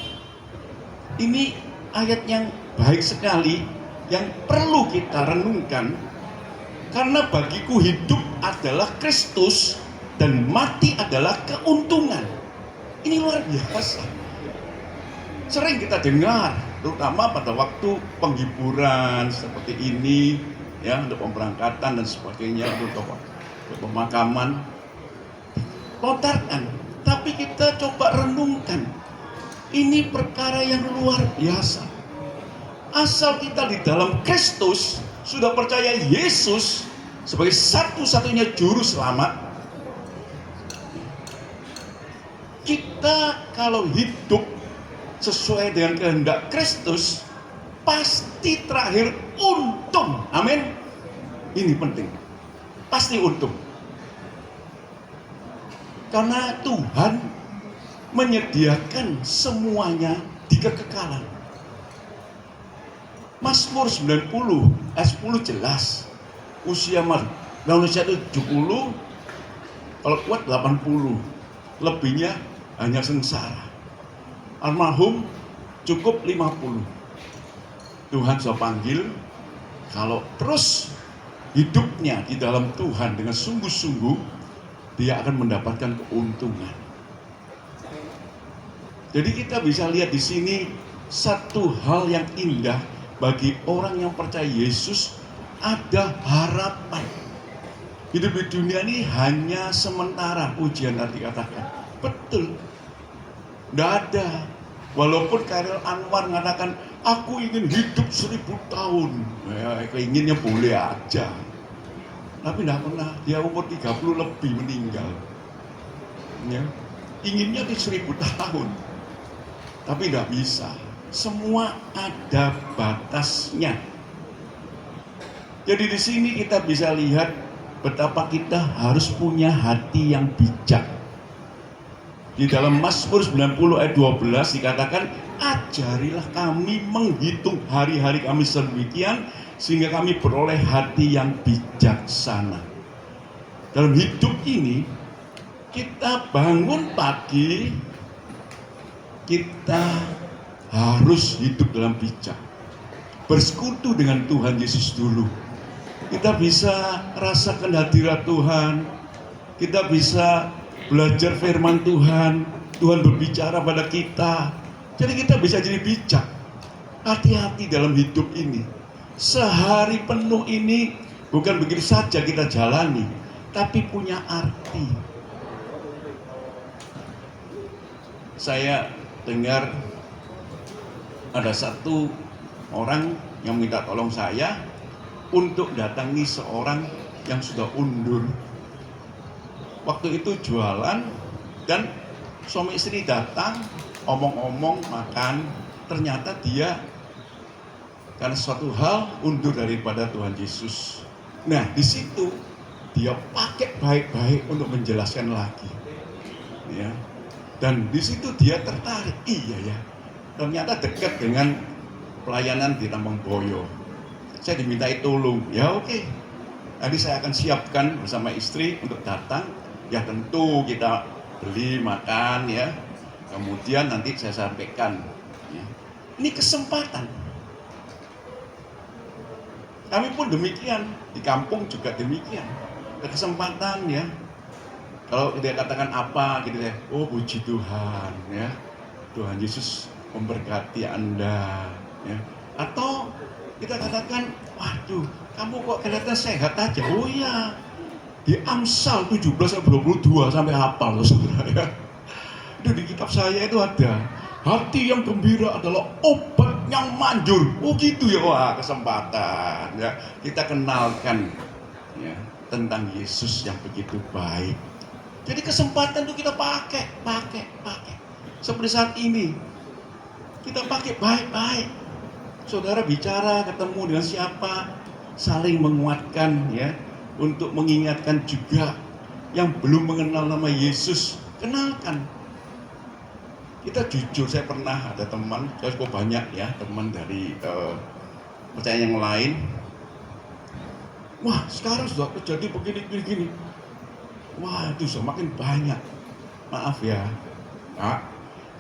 Ini ayat yang baik sekali, yang perlu kita renungkan, karena bagiku hidup adalah Kristus dan mati adalah keuntungan. Ini luar biasa. Sering kita dengar, terutama pada waktu penghiburan seperti ini, ya, untuk pemberangkatan dan sebagainya, untuk pemakaman, lontarkan. Tapi kita coba renungkan, ini perkara yang luar biasa. Asal kita di dalam Kristus, sudah percaya Yesus sebagai satu-satunya juru selamat, kita kalau hidup sesuai dengan kehendak Kristus, pasti terakhir untung. Amin. Ini penting, pasti untung, karena Tuhan menyediakan semuanya di kekekalan. Mazmur 90 ayat 10 jelas, usia manusia itu 70, kalau kuat 80, lebihnya hanya sengsara. Almarhum cukup 50. Tuhan sudah panggil, kalau terus hidupnya di dalam Tuhan dengan sungguh-sungguh, dia akan mendapatkan keuntungan. Jadi kita bisa lihat di sini satu hal yang indah bagi orang yang percaya Yesus, ada harapan. Hidup di dunia ini hanya sementara, ujian tadi katakan. Betul. Tidak ada. Walaupun Khairil Anwar mengatakan, aku ingin hidup 1000 tahun. Ya, keinginnya boleh aja. Tapi tidak pernah, dia umur 30 lebih meninggal. Ya. Inginnya di 1000 tahun. Tapi tidak bisa. Semua ada batasnya. Jadi di sini kita bisa lihat betapa kita harus punya hati yang bijak. Di dalam Mazmur 90 ayat 12 dikatakan, ajarilah kami menghitung hari-hari kami sedemikian sehingga kami beroleh hati yang bijaksana. Dalam hidup ini, kita bangun pagi, kita harus hidup dalam bijak. Bersekutu dengan Tuhan Yesus dulu. Kita bisa rasakan hadirat Tuhan. Kita bisa belajar firman Tuhan. Tuhan berbicara pada kita. Jadi kita bisa jadi bijak. Hati-hati dalam hidup ini. Sehari penuh ini bukan begitu saja kita jalani, tapi punya arti. Saya dengar ada satu orang yang minta tolong saya untuk datangi seorang yang sudah undur. Waktu itu jualan dan suami istri datang, omong-omong, makan. Ternyata dia karena suatu hal undur daripada Tuhan Yesus. Nah, di situ dia pakai baik-baik untuk menjelaskan lagi. Ya. Dan di situ dia tertarik. Iya ya. Ternyata dekat dengan pelayanan di Tambang Boyo. Saya dimintai tolong. Ya oke. Nanti saya akan siapkan bersama istri untuk datang. Ya tentu kita beli makan ya. Kemudian nanti saya sampaikan. Ya. Ini kesempatan. Kami pun demikian, di kampung juga demikian. Kesempatan ya. Kalau dia katakan apa gitu ya, oh puji Tuhan ya. Tuhan Yesus memberkati Anda ya. Atau kita katakan, waduh, kamu kok kelihatan sehat aja. Oh iya. Di Amsal 17:22 sampai hafal loh saudara ya. Itu di kitab saya itu ada. Hati yang gembira adalah obat yang manjur. Oh gitu ya, wah kesempatan ya. Kita kenalkan ya tentang Yesus yang begitu baik. Jadi kesempatan itu kita pakai. Seperti saat ini kita pakai baik-baik. Saudara bicara, ketemu dengan siapa, saling menguatkan ya, untuk mengingatkan juga yang belum mengenal nama Yesus, kenalkan. Kita jujur, saya pernah ada teman, saya cukup banyak ya, teman dari percaya yang lain. Wah, sekarang sudah terjadi begini. Wah, itu semakin banyak. Maaf ya, Pak,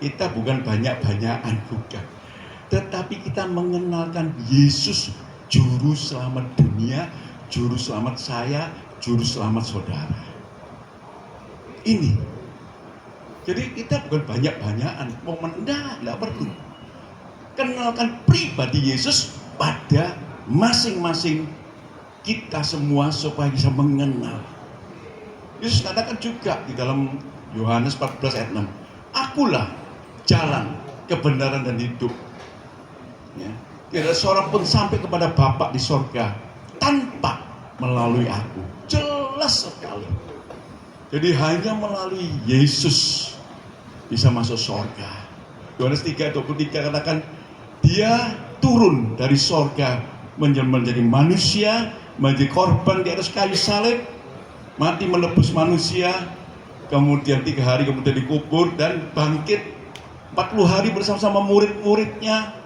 kita bukan banyak-banyakan, bukan. Tetapi kita mengenalkan Yesus, juru selamat dunia, juru selamat saya, juru selamat saudara. Ini. Jadi kita bukan banyak-banyakan, momen enggak perlu. Kenalkan pribadi Yesus pada masing-masing kita semua supaya bisa mengenal. Yesus katakan juga di dalam Yohanes 14 ayat 6, akulah jalan, kebenaran dan hidup. Ya. Tidak ada seorang pun sampai kepada Bapa di sorga tanpa melalui aku. Jelas sekali. Jadi hanya melalui Yesus bisa masuk sorga. Yohanes 3:23 katakan, dia turun dari sorga menjadi manusia, menjadi korban di atas kayu salib, mati menebus manusia, kemudian 3 hari kemudian dikubur dan bangkit 40 hari bersama-sama murid-muridnya,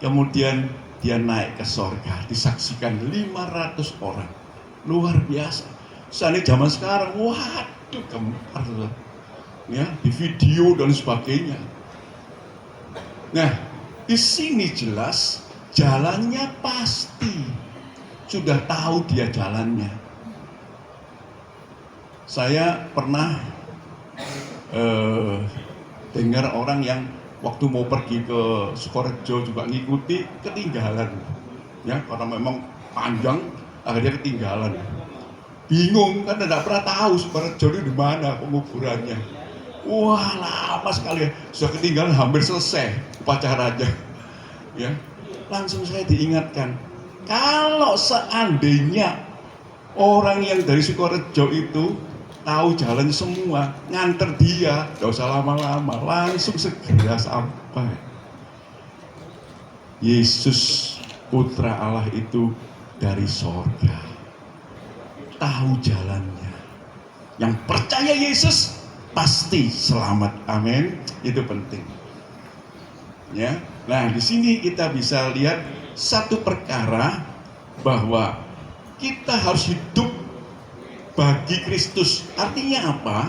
kemudian dia naik ke sorga, disaksikan 500 orang. Luar biasa. Seandainya zaman sekarang, waduh gempar ya, di video dan sebagainya. Nah, di sini jelas jalannya pasti sudah tahu dia jalannya. Saya pernah dengar orang yang waktu mau pergi ke Sukorejo juga ngikuti, ketinggalan ya, karena memang panjang akhirnya ketinggalan. Bingung kan, tidak pernah tahu Sukorejo itu di mana penguburannya. Wah, lama sekali ya, sudah ketinggalan, hampir selesai upacaranya ya. Langsung saya diingatkan, kalau seandainya orang yang dari Sukorejo itu tahu jalan semua, nganter dia, gak usah lama-lama, langsung segera sampai. Yesus Putra Allah itu dari sorga, tahu jalannya. Yang percaya Yesus pasti selamat. Amin. Itu penting. Ya. Nah, di sini kita bisa lihat satu perkara bahwa kita harus hidup bagi Kristus. Artinya apa?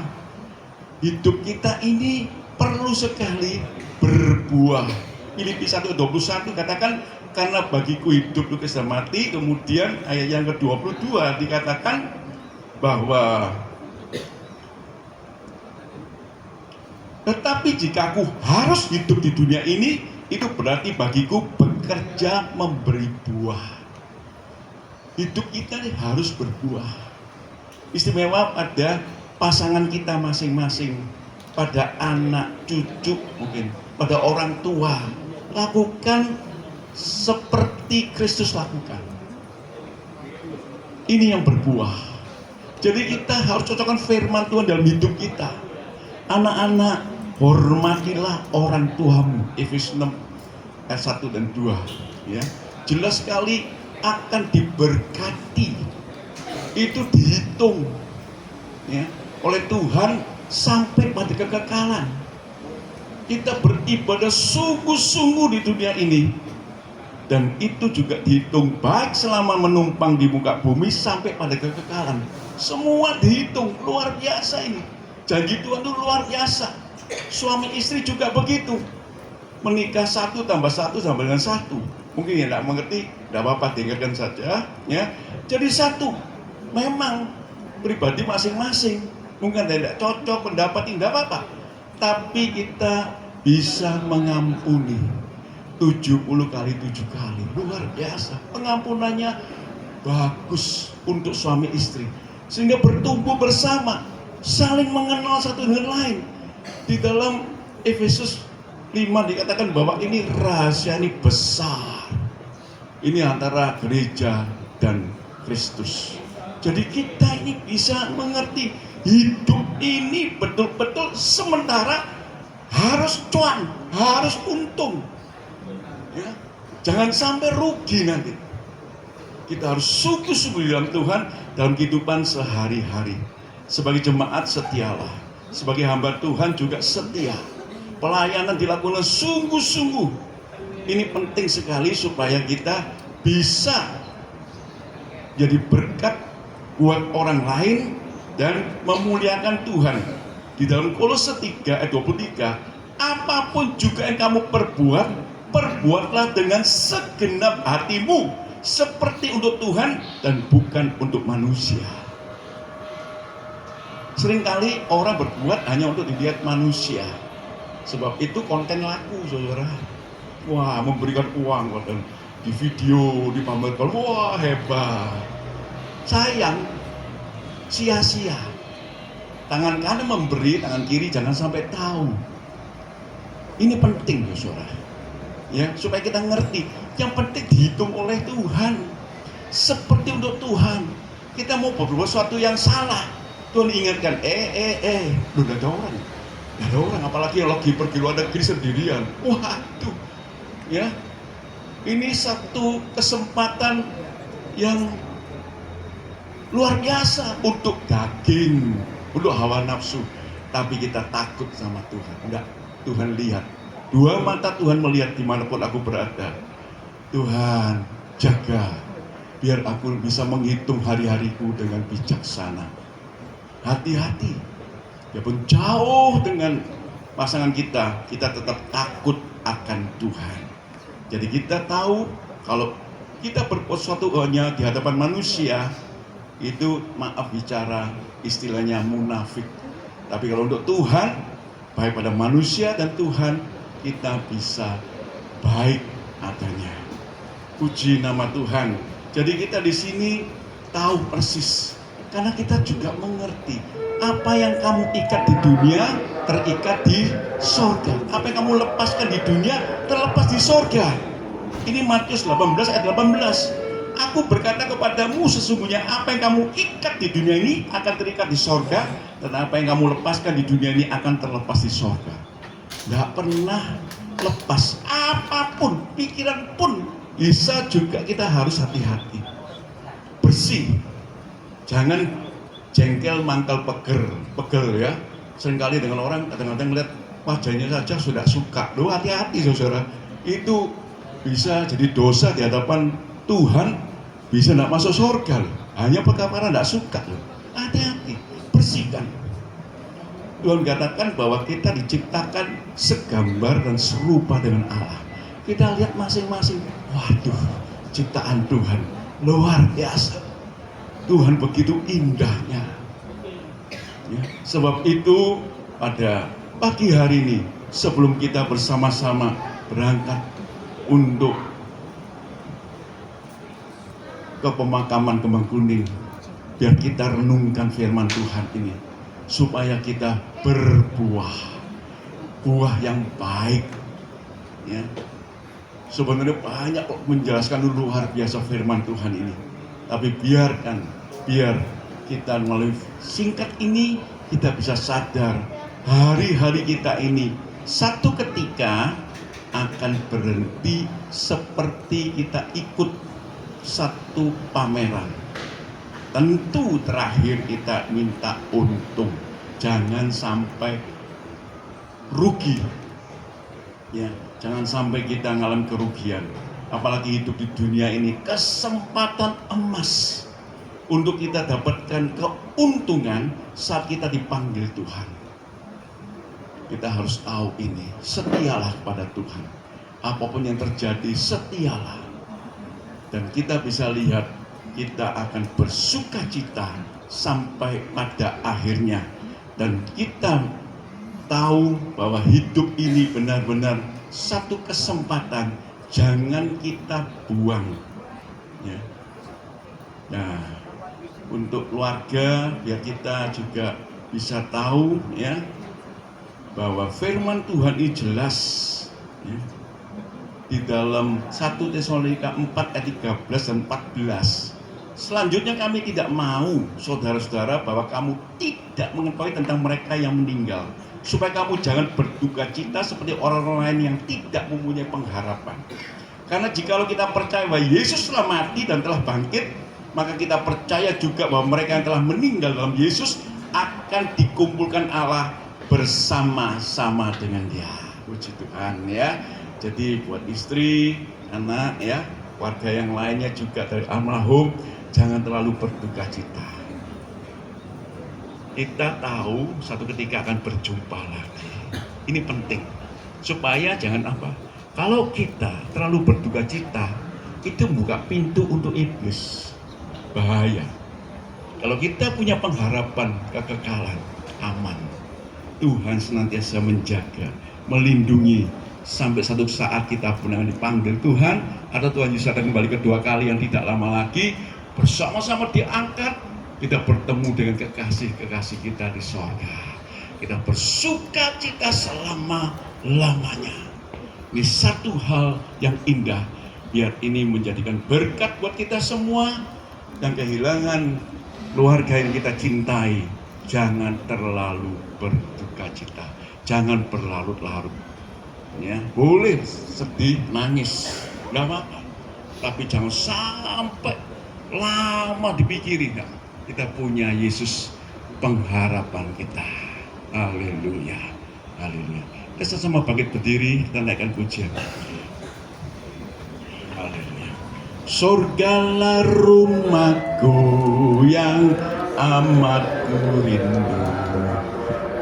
Hidup kita ini perlu sekali berbuah. Filipi 1:21 katakan, karena bagiku hidup itu Kristus mati. Kemudian ayat yang ke-22 dikatakan bahwa tetapi jika aku harus hidup di dunia ini, itu berarti bagiku bekerja memberi buah. Hidup kita ini harus berbuah. Istimewa pada pasangan kita masing-masing, pada anak, cucu mungkin, pada orang tua. Lakukan seperti Kristus lakukan. Ini yang berbuah. Jadi kita harus cocokkan firman Tuhan dalam hidup kita. Anak-anak, hormatilah orang tuamu. Efesus 6 ayat 1 dan 2. Ya. Jelas sekali akan diberkati. Itu dihitung ya, oleh Tuhan sampai pada kekekalan. Kita beribadah sungguh-sungguh di dunia ini, dan itu juga dihitung baik selama menumpang di muka bumi sampai pada kekekalan. Semua dihitung, luar biasa ini. Janji Tuhan itu luar biasa. Suami istri juga begitu. Menikah 1 tambah 1 sama dengan 1. Mungkin yang tidak mengerti, tidak apa-apa, dengarkan saja. Ya. Jadi 1. Memang pribadi masing-masing. Mungkin tidak cocok pendapat, tidak apa-apa. Tapi kita bisa mengampuni 70 kali 7 kali. Luar biasa. Pengampunannya bagus untuk suami istri. Sehingga bertumbuh bersama, saling mengenal satu dengan lain. Di dalam Efesus 5 dikatakan bahwa ini rahasia ini besar. Ini antara gereja dan Kristus. Jadi kita ini bisa mengerti hidup ini betul-betul sementara harus cuan, harus untung. Ya, jangan sampai rugi nanti. Kita harus sungguh-sungguh dalam Tuhan, dalam kehidupan sehari-hari. Sebagai jemaat setialah, sebagai hamba Tuhan juga setia. Pelayanan dilakukan sungguh-sungguh. Ini penting sekali supaya kita bisa jadi berkat buat orang lain dan memuliakan Tuhan. Di dalam Kolose 3 ayat 23, apapun juga yang kamu perbuat, perbuatlah dengan segenap hatimu, seperti untuk Tuhan dan bukan untuk manusia. Seringkali orang berbuat hanya untuk dilihat manusia. Sebab itu konten laku, saudara. Wah, memberikan uang di video, dipamerkan, wah hebat. Sayang, sia-sia. Tangan kanan memberi, tangan kiri jangan sampai tahu. Ini penting, ya saudara. Ya, supaya kita ngerti. Yang penting dihitung oleh Tuhan. Seperti untuk Tuhan. Kita mau berbuat sesuatu yang salah, Tuhan ingatkan, lu gak ada orang. Gak ada orang, apalagi yang lagi pergi luar negeri sendirian. Waduh. Ya. Ini satu kesempatan yang luar biasa untuk daging, untuk hawa nafsu. Tapi kita takut sama Tuhan. Enggak, Tuhan lihat. Dua mata Tuhan melihat dimanapun aku berada. Tuhan jaga, biar aku bisa menghitung hari-hariku dengan bijaksana. Hati-hati. Ya pun jauh dengan pasangan kita tetap takut akan Tuhan. Jadi kita tahu kalau kita berbuat sesuatu hanya di hadapan manusia, itu maaf bicara istilahnya munafik. Tapi kalau untuk Tuhan, baik pada manusia dan Tuhan, kita bisa baik adanya. Puji nama Tuhan. Jadi kita di sini tahu persis, karena kita juga mengerti apa yang kamu ikat di dunia terikat di sorga. Apa yang kamu lepaskan di dunia terlepas di sorga. Ini Matius 18 ayat 18. Aku berkata kepadamu, sesungguhnya apa yang kamu ikat di dunia ini akan terikat di sorga, dan apa yang kamu lepaskan di dunia ini akan terlepas di sorga. Gak pernah lepas apapun, pikiran pun bisa juga kita harus hati-hati. Bersih, jangan jengkel mangkal pegel ya. Seringkali dengan orang kadang-kadang melihat wajahnya saja sudah suka. Loh, hati-hati saudara, itu bisa jadi dosa di hadapan Tuhan, bisa tidak masuk surga loh. Hanya perkara tidak suka loh. Hati-hati, bersihkan. Tuhan katakan bahwa kita diciptakan segambar dan serupa dengan Allah. Kita lihat masing-masing, waduh, ciptaan Tuhan luar biasa. Tuhan begitu indahnya. Ya, sebab itu pada pagi hari ini, sebelum kita bersama-sama berangkat untuk ke pemakaman Kembang Kuning, biar kita renungkan firman Tuhan ini, supaya kita berbuah, buah yang baik. Ya. Sebenarnya banyak kok menjelaskan luar biasa firman Tuhan ini, tapi biar kita melalui singkat ini kita bisa sadar hari-hari kita ini satu ketika akan berhenti seperti kita ikut satu pameran. Tentu terakhir kita minta untung, jangan sampai rugi. Ya, jangan sampai kita ngalamin kerugian. Apalagi hidup di dunia ini kesempatan emas untuk kita dapatkan keuntungan saat kita dipanggil Tuhan. Kita harus tahu ini, setialah kepada Tuhan. Apapun yang terjadi, setialah. Dan kita bisa lihat, kita akan bersuka cita sampai pada akhirnya. Dan kita tahu bahwa hidup ini benar-benar satu kesempatan, jangan kita buang. Ya. Nah, untuk keluarga, biar kita juga bisa tahu ya bahwa firman Tuhan ini jelas ya, di dalam 1 Tesalonika 4 ayat 13 dan 14. Selanjutnya kami tidak mau saudara-saudara bahwa kamu tidak mengetahui tentang mereka yang meninggal, supaya kamu jangan berduka cita seperti orang-orang lain yang tidak mempunyai pengharapan. Karena jikalau kita percaya bahwa Yesus telah mati dan telah bangkit, maka kita percaya juga bahwa mereka yang telah meninggal dalam Yesus akan dikumpulkan Allah bersama-sama dengan Dia. Puji Tuhan ya. Jadi buat istri, anak ya, warga yang lainnya juga dari almarhum, jangan terlalu berduka cita. Kita tahu satu ketika akan berjumpa lagi. Ini penting supaya jangan apa? Kalau kita terlalu berduka cita, itu membuka pintu untuk iblis. Bahaya. Kalau kita punya pengharapan kekekalan, aman. Tuhan senantiasa menjaga, melindungi sampai satu saat kita pun akan dipanggil Tuhan, atau Tuhan Yesus akan kembali kedua kali yang tidak lama lagi, bersama-sama diangkat, kita bertemu dengan kekasih-kekasih kita di sorga. Kita bersuka cita selama-lamanya. Ini satu hal yang indah, biar ini menjadikan berkat buat kita semua. Dan kehilangan keluarga yang kita cintai, jangan terlalu berduka cita, jangan berlarut-larut. Ya, boleh sedih, nangis, nggak apa-apa, tapi jangan sampai lama dipikirin. Kita punya Yesus pengharapan kita. Haleluya, haleluya. Kita sama bangkit berdiri, kita naikkan pujian. Haleluya. Surgalah rumahku yang amat ku rindu,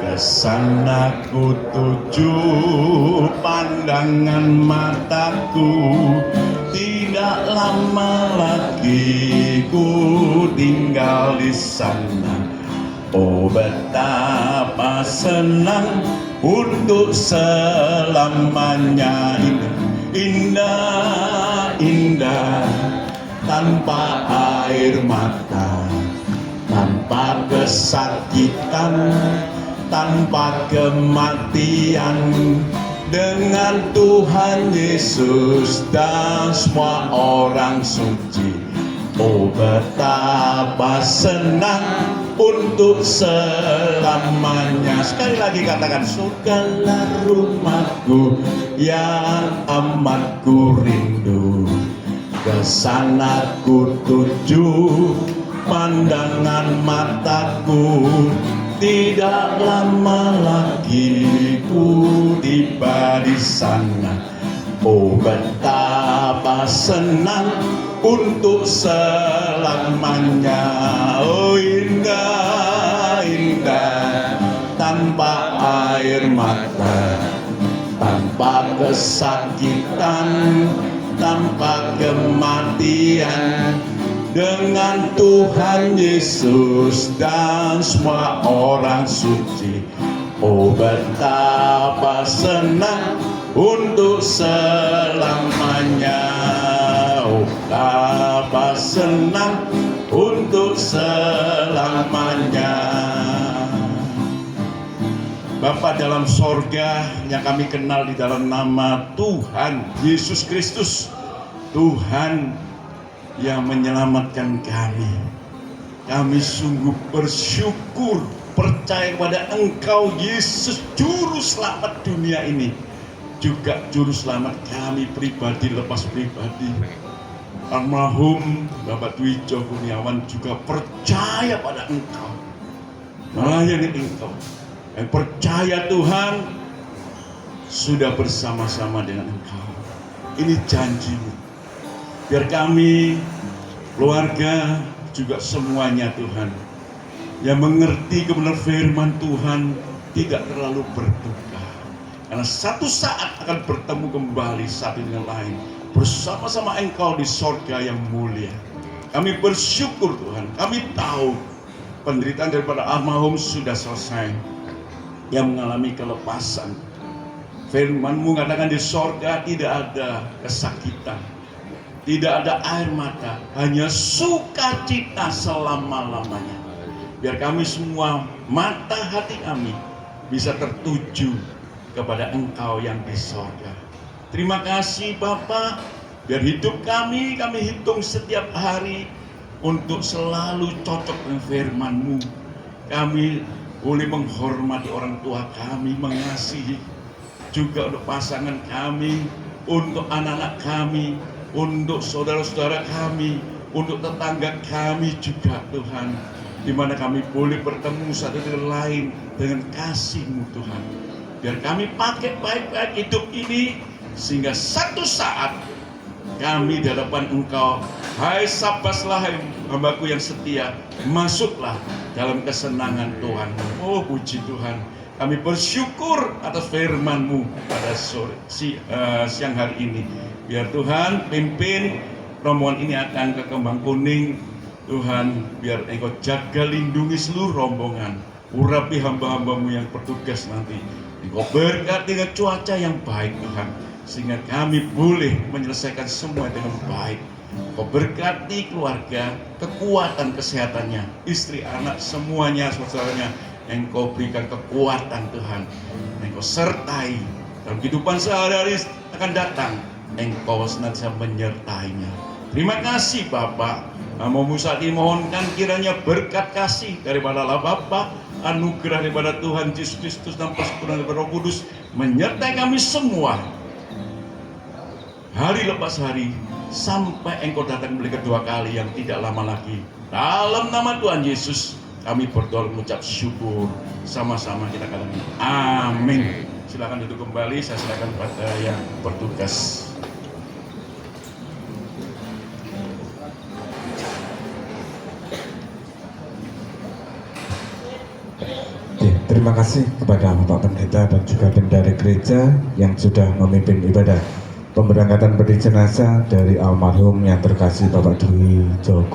kesana ku tuju pandangan mataku, tidak lama lagi ku tinggal di sana. Oh betapa senang untuk selamanya, indah, indah, tanpa air mata, tanpa kesakitan, tanpa kematian, dengan Tuhan Yesus dan semua orang suci. Oh betapa senang untuk selamanya. Sekali lagi katakan, surgalah rumahku yang amat ku rindu, kesana ku tuju pandangan mataku, Tidak lama lagi ku tiba di sana. Oh betapa senang untuk selamanya. Oh indah, indah tanpa air mata, tanpa kesakitan, tanpa kematian, dengan Tuhan Yesus dan semua orang suci. Oh betapa senang untuk selamanya. Oh betapa senang untuk selamanya. Bapa dalam sorga yang kami kenal di dalam nama Tuhan Yesus Kristus, Tuhan yang menyelamatkan kami. Kami sungguh bersyukur, percaya kepada Engkau Yesus, Juru Selamat dunia ini, juga Juru Selamat kami pribadi lepas pribadi. Almarhum Bapak Dwi Jo Kurniawan juga percaya pada Engkau, melayani Engkau, dan percaya Tuhan sudah bersama-sama dengan Engkau. Ini janji-Mu. Biar kami, keluarga, juga semuanya Tuhan, yang mengerti kebenaran firman Tuhan tidak terlalu berduka. Karena satu saat akan bertemu kembali satu dengan lain, bersama-sama Engkau di sorga yang mulia. Kami bersyukur Tuhan, kami tahu penderitaan daripada almarhum sudah selesai, yang mengalami kelepasan. Firman-Mu mengatakan di sorga tidak ada kesakitan, tidak ada air mata, hanya sukacita selama-lamanya. Biar kami semua, mata hati kami bisa tertuju kepada Engkau yang di sorga. Terima kasih Bapa, biar hidup kami hitung setiap hari untuk selalu cocok dengan firman-Mu. Kami boleh menghormati orang tua kami, mengasihi juga untuk pasangan kami, untuk anak-anak kami, untuk saudara-saudara kami, untuk tetangga kami juga Tuhan, di mana kami boleh bertemu satu dengan lain dengan kasih-Mu Tuhan. Biar kami pakai baik-baik hidup ini, sehingga satu saat kami di hadapan Engkau, hai sabaslah hai hambaku yang setia, masuklah dalam kesenangan Tuhan. Oh puji Tuhan, kami bersyukur atas firman-Mu pada siang hari ini. Biar Tuhan pimpin rombongan ini akan ke Kembang Kuning. Tuhan, biar Engkau jaga lindungi seluruh rombongan, urapi hamba-hamba-Mu yang bertugas nanti. Engkau berkati dengan cuaca yang baik Tuhan, sehingga kami boleh menyelesaikan semua dengan baik. Engkau berkati keluarga, kekuatan kesehatannya, istri, anak, semuanya, saudaranya. Engkau berikan kekuatan Tuhan. Engkau sertai dalam kehidupan sehari-hari akan datang. Engkau senantiasa menyertainya. Terima kasih Bapa. Namamu saat dimohonkan kiranya berkat kasih daripada Allah Bapa, anugerah daripada Tuhan Yesus Kristus dan persekutuan daripada Roh Kudus menyertai kami semua hari lepas hari sampai Engkau datang kembali kedua kali yang tidak lama lagi. Dalam nama Tuhan Yesus kami berdoa mengucap syukur. Sama-sama kita katakan amin. Silakan duduk kembali, saya silakan pada yang bertugas. Terima kasih kepada Bapak Pendeta dan juga Bendahara Gereja yang sudah memimpin ibadah pemberangkatan peti jenazah dari almarhum yang terkasih Bapak Dwi Jo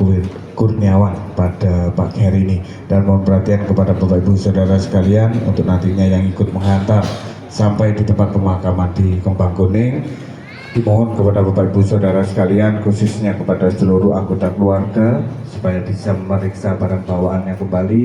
Kurniawan pada pagi hari ini, dan mohon perhatian kepada Bapak Ibu Saudara sekalian untuk nantinya yang ikut menghantar sampai di tempat pemakaman di Kembang Kuning. Dimohon kepada Bapak Ibu Saudara sekalian, khususnya kepada seluruh anggota keluarga, supaya bisa memeriksa barang bawaannya kembali.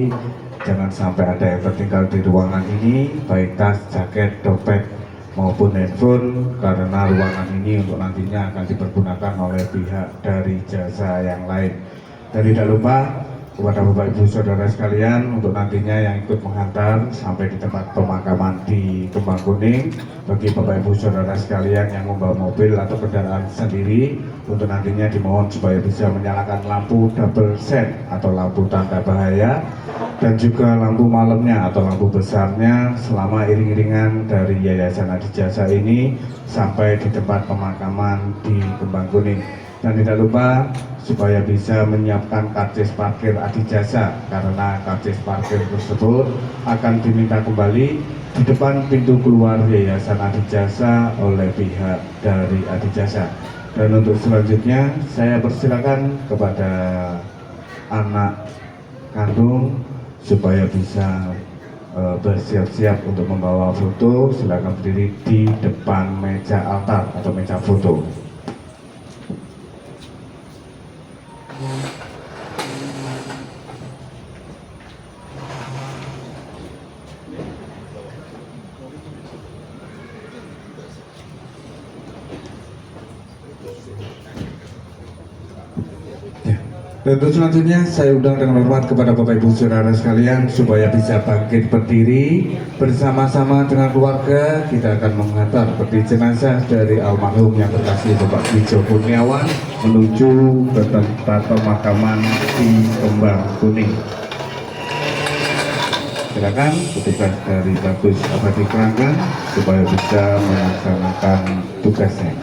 Jangan sampai ada yang tertinggal di ruangan ini, baik tas, jaket, dompet maupun handphone, karena ruangan ini untuk nantinya akan dipergunakan oleh pihak dari jasa yang lain. Dan tidak lupa kepada Bapak Ibu Saudara sekalian untuk nantinya yang ikut menghantar sampai di tempat pemakaman di Kembang Kuning. Bagi Bapak Ibu Saudara sekalian yang membawa mobil atau kendaraan sendiri, untuk nantinya dimohon supaya bisa menyalakan lampu double set atau lampu tanda bahaya dan juga lampu malamnya atau lampu besarnya selama iring-iringan dari Yayasan Adijasa ini sampai di tempat pemakaman di Kembang Kuning. Dan tidak lupa supaya bisa menyiapkan karcis parkir Adijasa, karena karcis parkir tersebut akan diminta kembali di depan pintu keluar Yayasan Adijasa oleh pihak dari Adijasa. Dan untuk selanjutnya saya persilakan kepada anak kandung supaya bisa bersiap-siap untuk membawa foto. Silakan berdiri di depan meja altar atau meja foto. Dan untuk selanjutnya saya undang dengan hormat kepada Bapak Ibu Saudara sekalian supaya bisa bangkit berdiri bersama-sama dengan keluarga. Kita akan menghantar peti jenazah dari almarhum yang terkasih Bapak Wijo Kurniawan menuju ke tempat pemakaman di Kembang Kuning. Silakan petugas dari Bagus Abadi Keranggan supaya bisa melaksanakan tugasnya.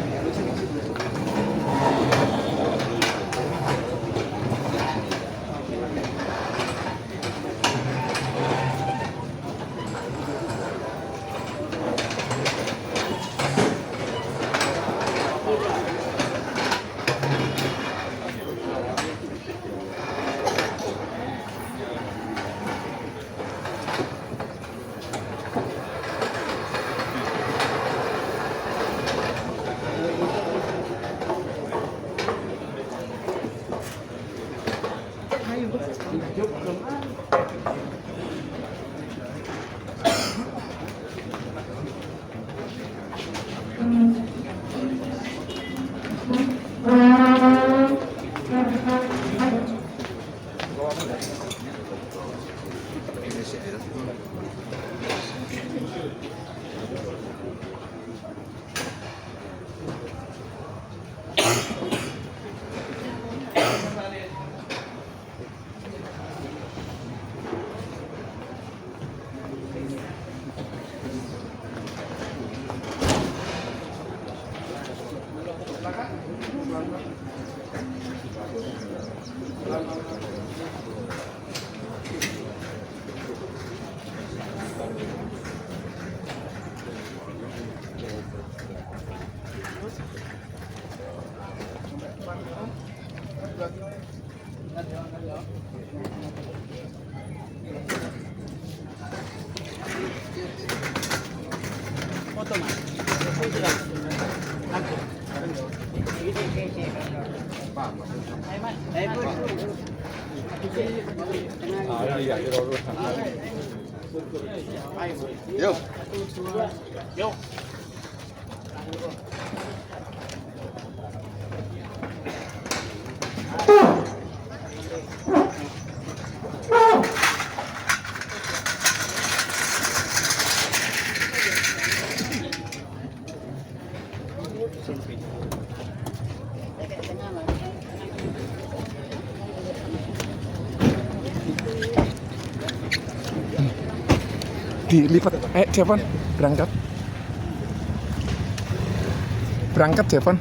Dilipat, Jepon, berangkat Jepon.